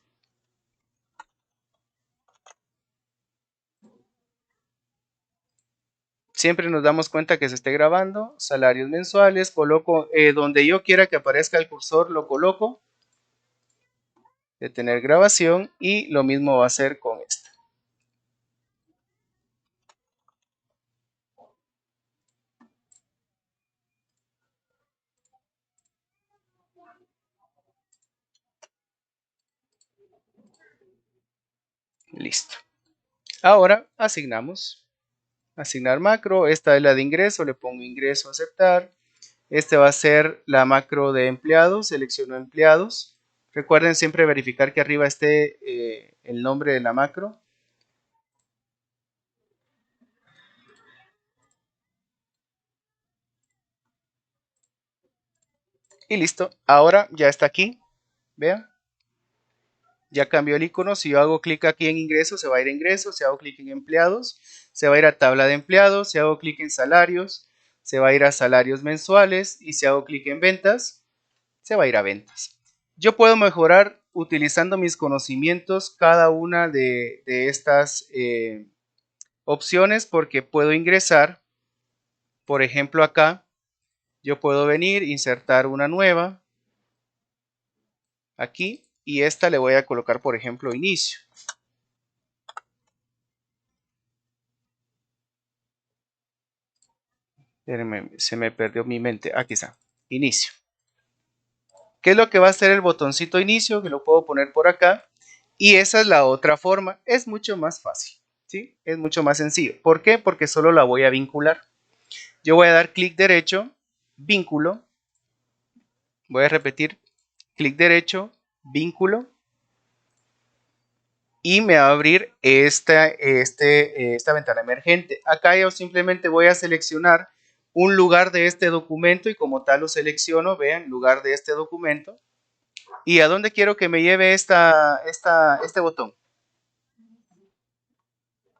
Siempre nos damos cuenta que se esté grabando. Salarios mensuales. Coloco donde yo quiera que aparezca el cursor, lo coloco. Detener grabación. Y lo mismo va a hacer con esta. Listo. Ahora asignamos. Asignar macro. Esta es la de ingreso. Le pongo ingreso, aceptar. Este va a ser la macro de empleados. Selecciono empleados. Recuerden siempre verificar que arriba esté el nombre de la macro. Y listo. Ahora ya está aquí. Vean. Ya cambió el icono. Si yo hago clic aquí en ingresos, se va a ir a ingresos. Si hago clic en empleados, se va a ir a tabla de empleados. Si hago clic en salarios, se va a ir a salarios mensuales. Y si hago clic en ventas, se va a ir a ventas. Yo puedo mejorar utilizando mis conocimientos cada una de estas opciones, porque puedo ingresar, por ejemplo, acá, yo puedo venir, insertar una nueva, aquí, y esta le voy a colocar, por ejemplo, inicio. Espérenme, se me perdió mi mente, aquí está, inicio. ¿Qué es lo que va a hacer el botoncito inicio? Que lo puedo poner por acá. Y esa es la otra forma. Es mucho más fácil, ¿sí? Es mucho más sencillo. ¿Por qué? Porque solo la voy a vincular. Yo voy a dar clic derecho, vínculo. Voy a repetir, clic derecho, vínculo. Y me va a abrir esta ventana emergente. Acá yo simplemente voy a seleccionar un lugar de este documento y como tal lo selecciono, vean, lugar de este documento. ¿Y a dónde quiero que me lleve este botón?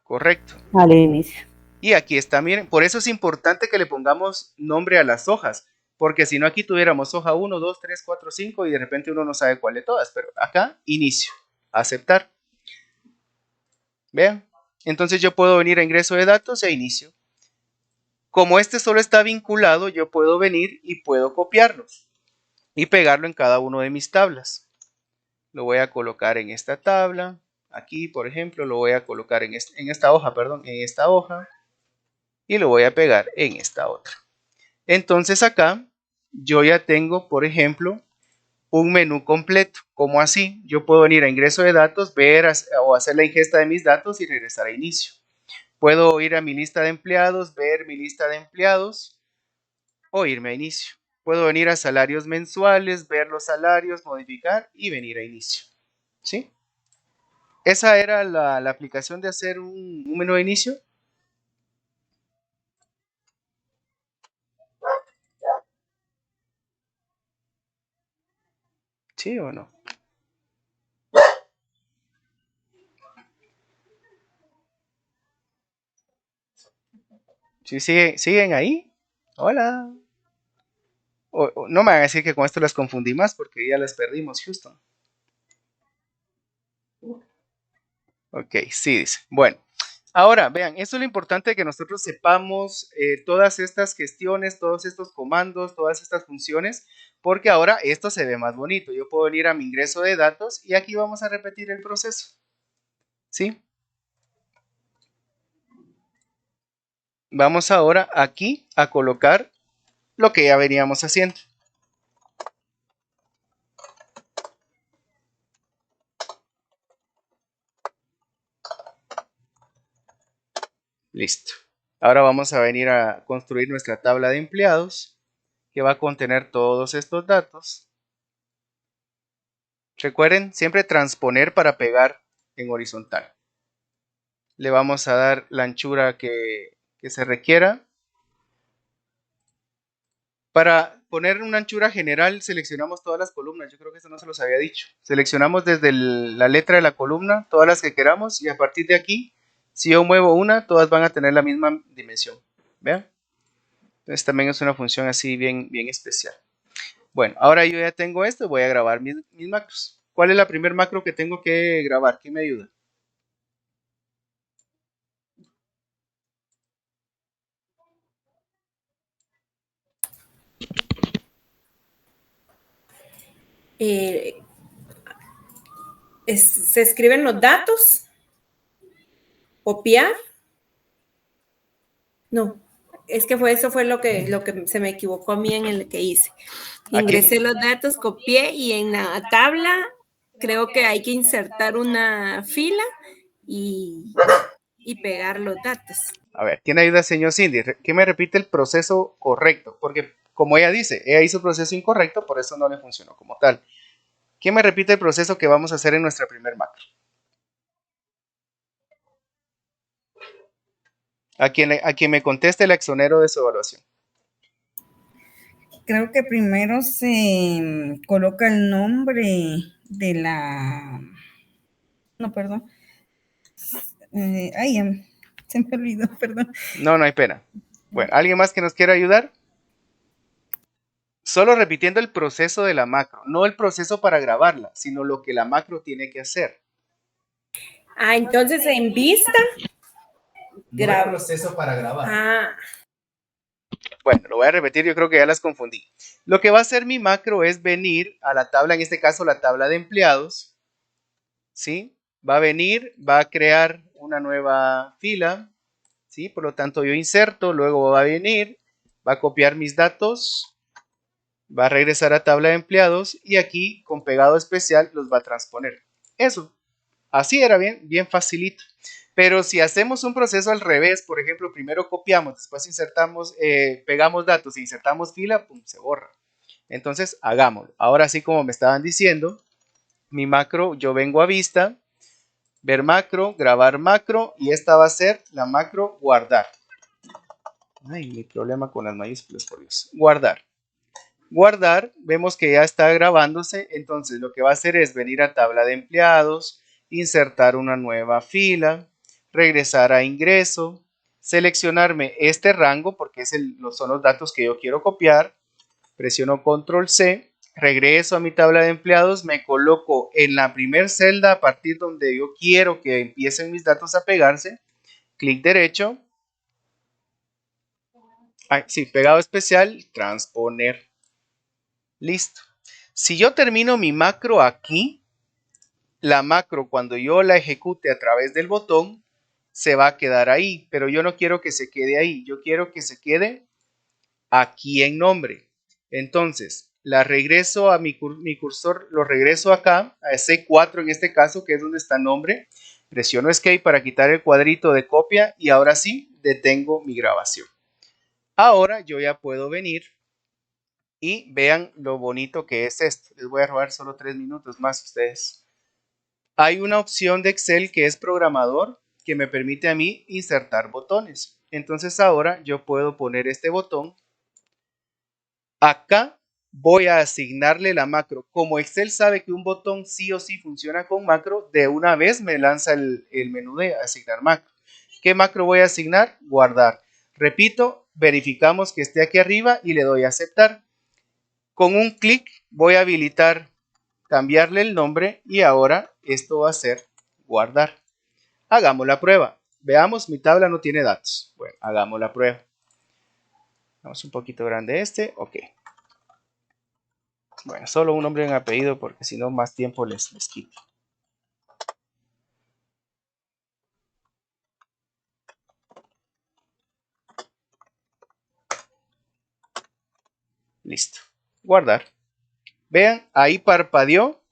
Correcto. Al inicio. Y aquí está, miren, por eso es importante que le pongamos nombre a las hojas, porque si no aquí tuviéramos hoja 1, 2, 3, 4, 5 y de repente uno no sabe cuál de todas, pero acá, inicio, aceptar. Vean, entonces yo puedo venir a ingreso de datos e inicio. Como este solo está vinculado, yo puedo venir y puedo copiarlos y pegarlo en cada una de mis tablas. Lo voy a colocar en esta tabla, aquí por ejemplo, lo voy a colocar en esta hoja, y lo voy a pegar en esta otra. Entonces acá yo ya tengo, por ejemplo, un menú completo. ¿Cómo así? Yo puedo venir a ingreso de datos, ver o hacer la ingesta de mis datos y regresar a inicio. Puedo ir a mi lista de empleados, ver mi lista de empleados o irme a inicio. Puedo venir a salarios mensuales, ver los salarios, modificar y venir a inicio. ¿Sí? Esa era la aplicación de hacer un menú de inicio. ¿Sí o no? ¿Sí siguen ahí? Hola. No me van a decir que con esto las confundí más porque ya las perdimos, Houston. Ok, sí dice. Bueno, ahora vean, esto es lo importante que nosotros sepamos todas estas gestiones, todos estos comandos, todas estas funciones, porque ahora esto se ve más bonito. Yo puedo venir a mi ingreso de datos y aquí vamos a repetir el proceso. ¿Sí? Vamos ahora aquí a colocar lo que ya veníamos haciendo. Listo. Ahora vamos a venir a construir nuestra tabla de empleados que va a contener todos estos datos. Recuerden siempre transponer para pegar en horizontal. Le vamos a dar la anchura que se requiera. Para poner una anchura general seleccionamos todas las columnas. Yo creo que eso no se los había dicho. Seleccionamos desde la letra de la columna todas las que queramos y a partir de aquí, si yo muevo una, todas van a tener la misma dimensión. ¿Vean? Entonces también es una función así bien especial. Bueno, ahora yo ya tengo esto, voy a grabar mis macros. ¿Cuál es la primer macro que tengo que grabar? ¿Quién me ayuda? Se escriben los datos, copiar. No, es que eso fue lo que se me equivocó a mí en el que hice. Ingresé los datos, copié y en la tabla creo que hay que insertar una fila y pegar los datos. A ver, ¿quién ayuda, señor Cindy? ¿Quién me repite el proceso correcto? Porque como ella dice, ella hizo el proceso incorrecto, por eso no le funcionó como tal. ¿Quién me repite el proceso que vamos a hacer en nuestra primer macro? A quien me conteste la exonero de su evaluación. Creo que primero se coloca el nombre de la... No, perdón. Se me olvidó, perdón. No hay pena. Bueno, ¿alguien más que nos quiera ayudar? solo repitiendo el proceso de la macro, no el proceso para grabarla, sino lo que la macro tiene que hacer. Entonces en vista. No el proceso para grabar. Bueno, lo voy a repetir, yo creo que ya las confundí. Lo que va a hacer mi macro es venir a la tabla, en este caso la tabla de empleados, ¿sí? Va a venir, va a crear una nueva fila, ¿sí? Por lo tanto yo inserto, luego va a venir, va a copiar mis datos, va a regresar a tabla de empleados y aquí con pegado especial los va a transponer. Eso, así era bien facilito. Pero si hacemos un proceso al revés, por ejemplo, primero copiamos, después insertamos, pegamos datos e insertamos fila, pum, se borra. Entonces, hagámoslo. Ahora sí, como me estaban diciendo, mi macro, yo vengo a vista, ver macro, grabar macro, y esta va a ser la macro guardar. Ay, mi problema con las mayúsculas, por Dios. Guardar. Guardar, vemos que ya está grabándose, entonces lo que va a hacer es venir a tabla de empleados, insertar una nueva fila, regresar a ingreso, seleccionarme este rango porque son los datos que yo quiero copiar, presiono control C, regreso a mi tabla de empleados, me coloco en la primer celda a partir donde yo quiero que empiecen mis datos a pegarse, clic derecho, pegado especial, transponer. Listo. Si yo termino mi macro aquí, la macro cuando yo la ejecute a través del botón, se va a quedar ahí, pero yo no quiero que se quede ahí, yo quiero que se quede aquí en nombre. Entonces, la regreso a mi cursor, lo regreso acá, a C4 en este caso, que es donde está nombre, presiono Escape para quitar el cuadrito de copia y ahora sí, detengo mi grabación. Ahora yo ya puedo venir y vean lo bonito que es esto. Les voy a robar solo 3 minutos más a ustedes. Hay una opción de Excel que es programador que me permite a mí insertar botones. Entonces ahora yo puedo poner este botón. Acá voy a asignarle la macro. Como Excel sabe que un botón sí o sí funciona con macro, de una vez me lanza el menú de asignar macro. ¿Qué macro voy a asignar? Guardar. Repito, verificamos que esté aquí arriba y le doy a aceptar. Con un clic voy a habilitar, cambiarle el nombre y ahora esto va a ser guardar. Hagamos la prueba. Veamos, mi tabla no tiene datos. Bueno, hagamos la prueba. Vamos un poquito grande este. Ok. Bueno, solo un nombre y un apellido porque si no más tiempo les quito. Listo. Guardar. Vean, ahí parpadeó,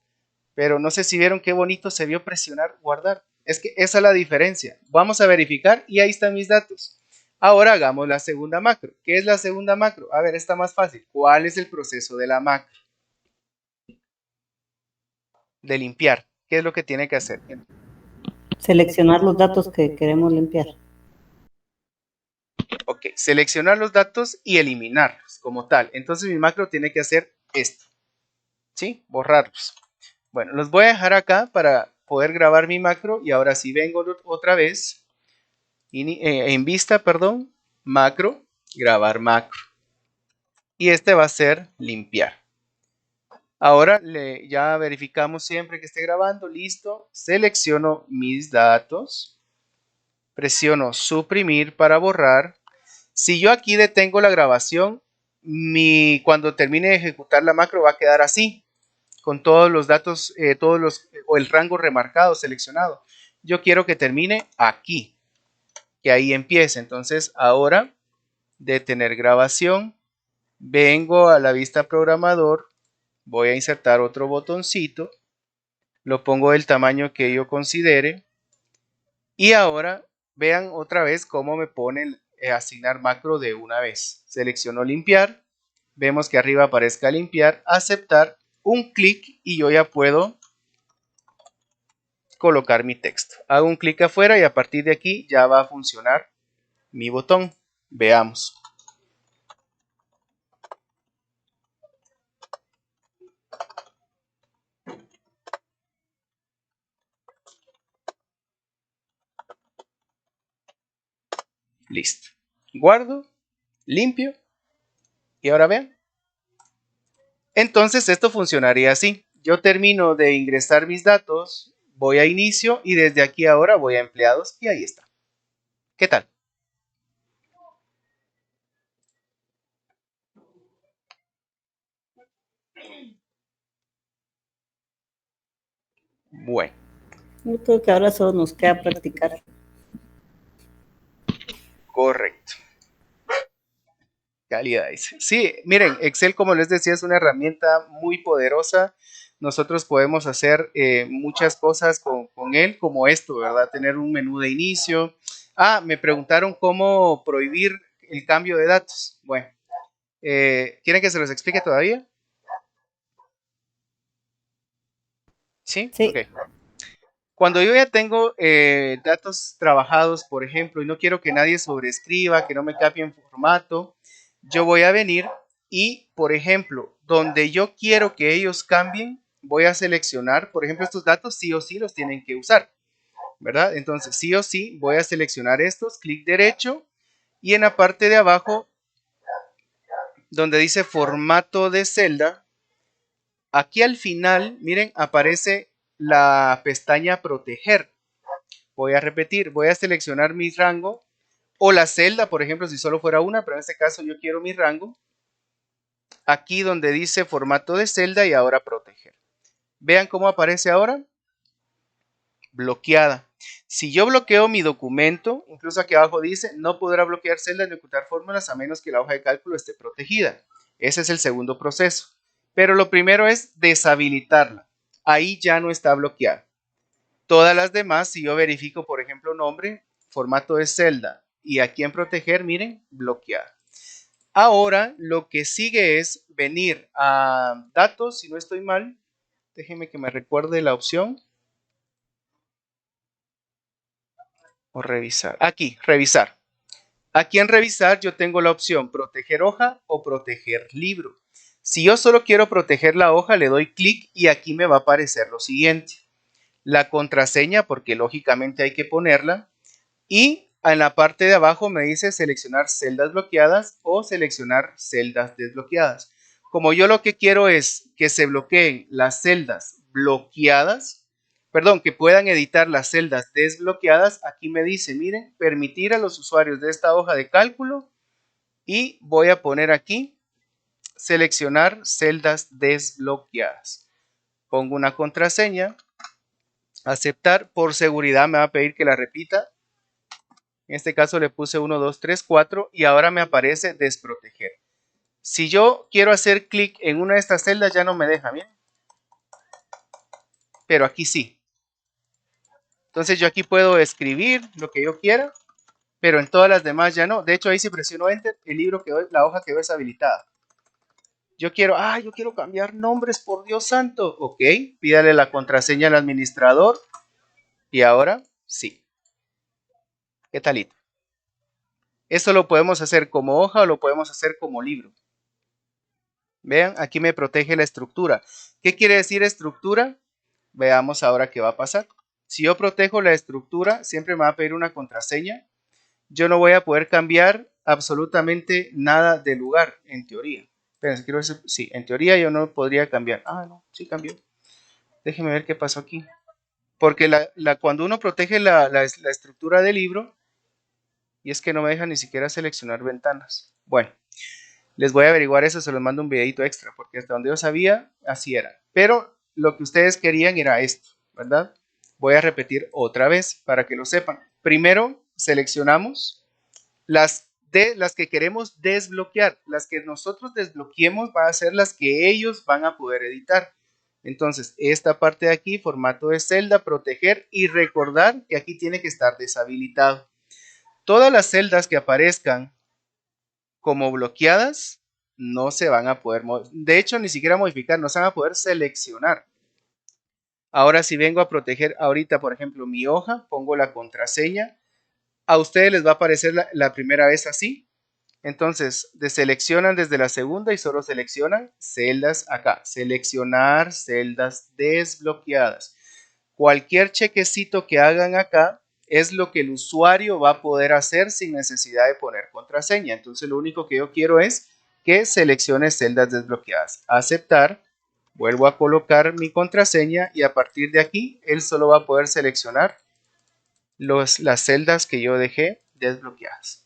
pero no sé si vieron qué bonito se vio presionar guardar. Es que esa es la diferencia. Vamos a verificar y ahí están mis datos. Ahora hagamos la segunda macro. ¿Qué es la segunda macro? A ver, está más fácil. ¿Cuál es el proceso de la macro? De limpiar. ¿Qué es lo que tiene que hacer? Seleccionar los datos que queremos limpiar. Ok, seleccionar los datos y eliminarlos como tal. Entonces mi macro tiene que hacer esto. ¿Sí? Borrarlos. Bueno, los voy a dejar acá para poder grabar mi macro y ahora sí vengo otra vez en vista, perdón, macro, grabar macro. Y este va a ser limpiar. Ahora ya verificamos siempre que esté grabando, listo. Selecciono mis datos, presiono suprimir para borrar. Si yo aquí detengo la grabación, cuando termine de ejecutar la macro va a quedar así, con todos los datos, o el rango remarcado, seleccionado. Yo quiero que termine aquí, que ahí empiece. Entonces ahora, detener grabación, vengo a la vista programador, voy a insertar otro botoncito, lo pongo del tamaño que yo considere y ahora vean otra vez cómo me pone asignar macro de una vez. Selecciono limpiar, vemos que arriba aparezca limpiar, aceptar, un clic y yo ya puedo colocar mi texto. Hago un clic afuera y a partir de aquí ya va a funcionar mi botón. Veamos. Listo. Guardo, limpio y ahora vean. Entonces esto funcionaría así. Yo termino de ingresar mis datos, voy a inicio y desde aquí ahora voy a empleados y ahí está. ¿Qué tal? Bueno, Yo creo que ahora solo nos queda practicar. correcto. Calidad, dice. Sí, miren, Excel, como les decía, es una herramienta muy poderosa. Nosotros podemos hacer muchas cosas con él, como esto, ¿verdad? Tener un menú de inicio. Ah, me preguntaron cómo prohibir el cambio de datos. Bueno, ¿quieren que se los explique todavía? ¿Sí? Sí, Ok. Cuando yo ya tengo datos trabajados, por ejemplo, y no quiero que nadie sobreescriba, que no me cambien formato, yo voy a venir y, por ejemplo, donde yo quiero que ellos cambien, voy a seleccionar, por ejemplo, estos datos sí o sí los tienen que usar, ¿verdad? Entonces, sí o sí, voy a seleccionar estos, clic derecho, y en la parte de abajo, donde dice formato de celda, aquí al final, miren, aparece la pestaña proteger. Voy a repetir, voy a seleccionar mi rango o la celda, por ejemplo, si solo fuera una, pero en este caso yo quiero mi rango. Aquí donde dice formato de celda y ahora proteger. Vean cómo aparece ahora. Bloqueada. Si yo bloqueo mi documento, incluso aquí abajo dice, no podrá bloquear celdas ni ocultar fórmulas a menos que la hoja de cálculo esté protegida. Ese es el segundo proceso. Pero lo primero es deshabilitarla. Ahí ya no está bloqueada. Todas las demás, si yo verifico, por ejemplo, nombre, formato de celda y aquí en proteger, miren, bloquear. Ahora lo que sigue es venir a datos, si no estoy mal, déjenme que me recuerde la opción. O revisar. Aquí, revisar. Aquí en revisar yo tengo la opción proteger hoja o proteger libro. Si yo solo quiero proteger la hoja, le doy clic y aquí me va a aparecer lo siguiente. La contraseña, porque lógicamente hay que ponerla. Y en la parte de abajo me dice seleccionar celdas bloqueadas o seleccionar celdas desbloqueadas. Como yo lo que quiero es que se bloqueen las celdas bloqueadas, perdón, que puedan editar las celdas desbloqueadas, aquí me dice, miren, permitir a los usuarios de esta hoja de cálculo y voy a poner aquí seleccionar celdas desbloqueadas. Pongo una contraseña, aceptar, por seguridad me va a pedir que la repita. En este caso le puse 1, 2, 3, 4 y ahora me aparece desproteger. Si yo quiero hacer clic en una de estas celdas ya no me deja, bien. Pero aquí sí. Entonces yo aquí puedo escribir lo que yo quiera, pero en todas las demás ya no. De hecho ahí si presiono Enter, el libro quedó, la hoja quedó deshabilitada. Yo quiero cambiar nombres, por Dios santo. Ok, pídale la contraseña al administrador y ahora sí. ¿Qué talito? Esto lo podemos hacer como hoja o lo podemos hacer como libro. Vean, aquí me protege la estructura. ¿Qué quiere decir estructura? Veamos ahora qué va a pasar. Si yo protejo la estructura, siempre me va a pedir una contraseña. Yo no voy a poder cambiar absolutamente nada de lugar, en teoría. Pero quiero decir, sí, en teoría yo no podría cambiar. Ah, no, sí cambió. Déjenme ver qué pasó aquí. Porque cuando uno protege la estructura del libro, y es que no me deja ni siquiera seleccionar ventanas. Bueno. Les voy a averiguar eso, se los mando un videito extra, porque hasta donde yo sabía, así era. Pero lo que ustedes querían era esto, ¿verdad? Voy a repetir otra vez para que lo sepan. Primero, seleccionamos las que queremos desbloquear. Las que nosotros desbloqueemos van a ser las que ellos van a poder editar. Entonces, esta parte de aquí, formato de celda, proteger y recordar que aquí tiene que estar deshabilitado. Todas las celdas que aparezcan como bloqueadas no se van a poder, de hecho ni siquiera modificar, no se van a poder seleccionar. Ahora si vengo a proteger ahorita, por ejemplo, mi hoja, pongo la contraseña, a ustedes les va a aparecer la primera vez así. Entonces, deseleccionan desde la segunda y solo seleccionan celdas acá. Seleccionar celdas desbloqueadas. Cualquier chequecito que hagan acá es lo que el usuario va a poder hacer sin necesidad de poner contraseña. Entonces lo único que yo quiero es que seleccione celdas desbloqueadas. Aceptar, vuelvo a colocar mi contraseña y a partir de aquí él solo va a poder seleccionar las celdas que yo dejé desbloqueadas.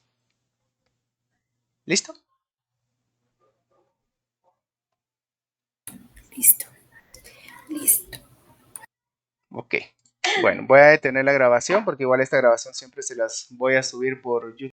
¿Listo? Listo. Listo. Ok. Bueno, voy a detener la grabación porque igual esta grabación siempre se las voy a subir por YouTube.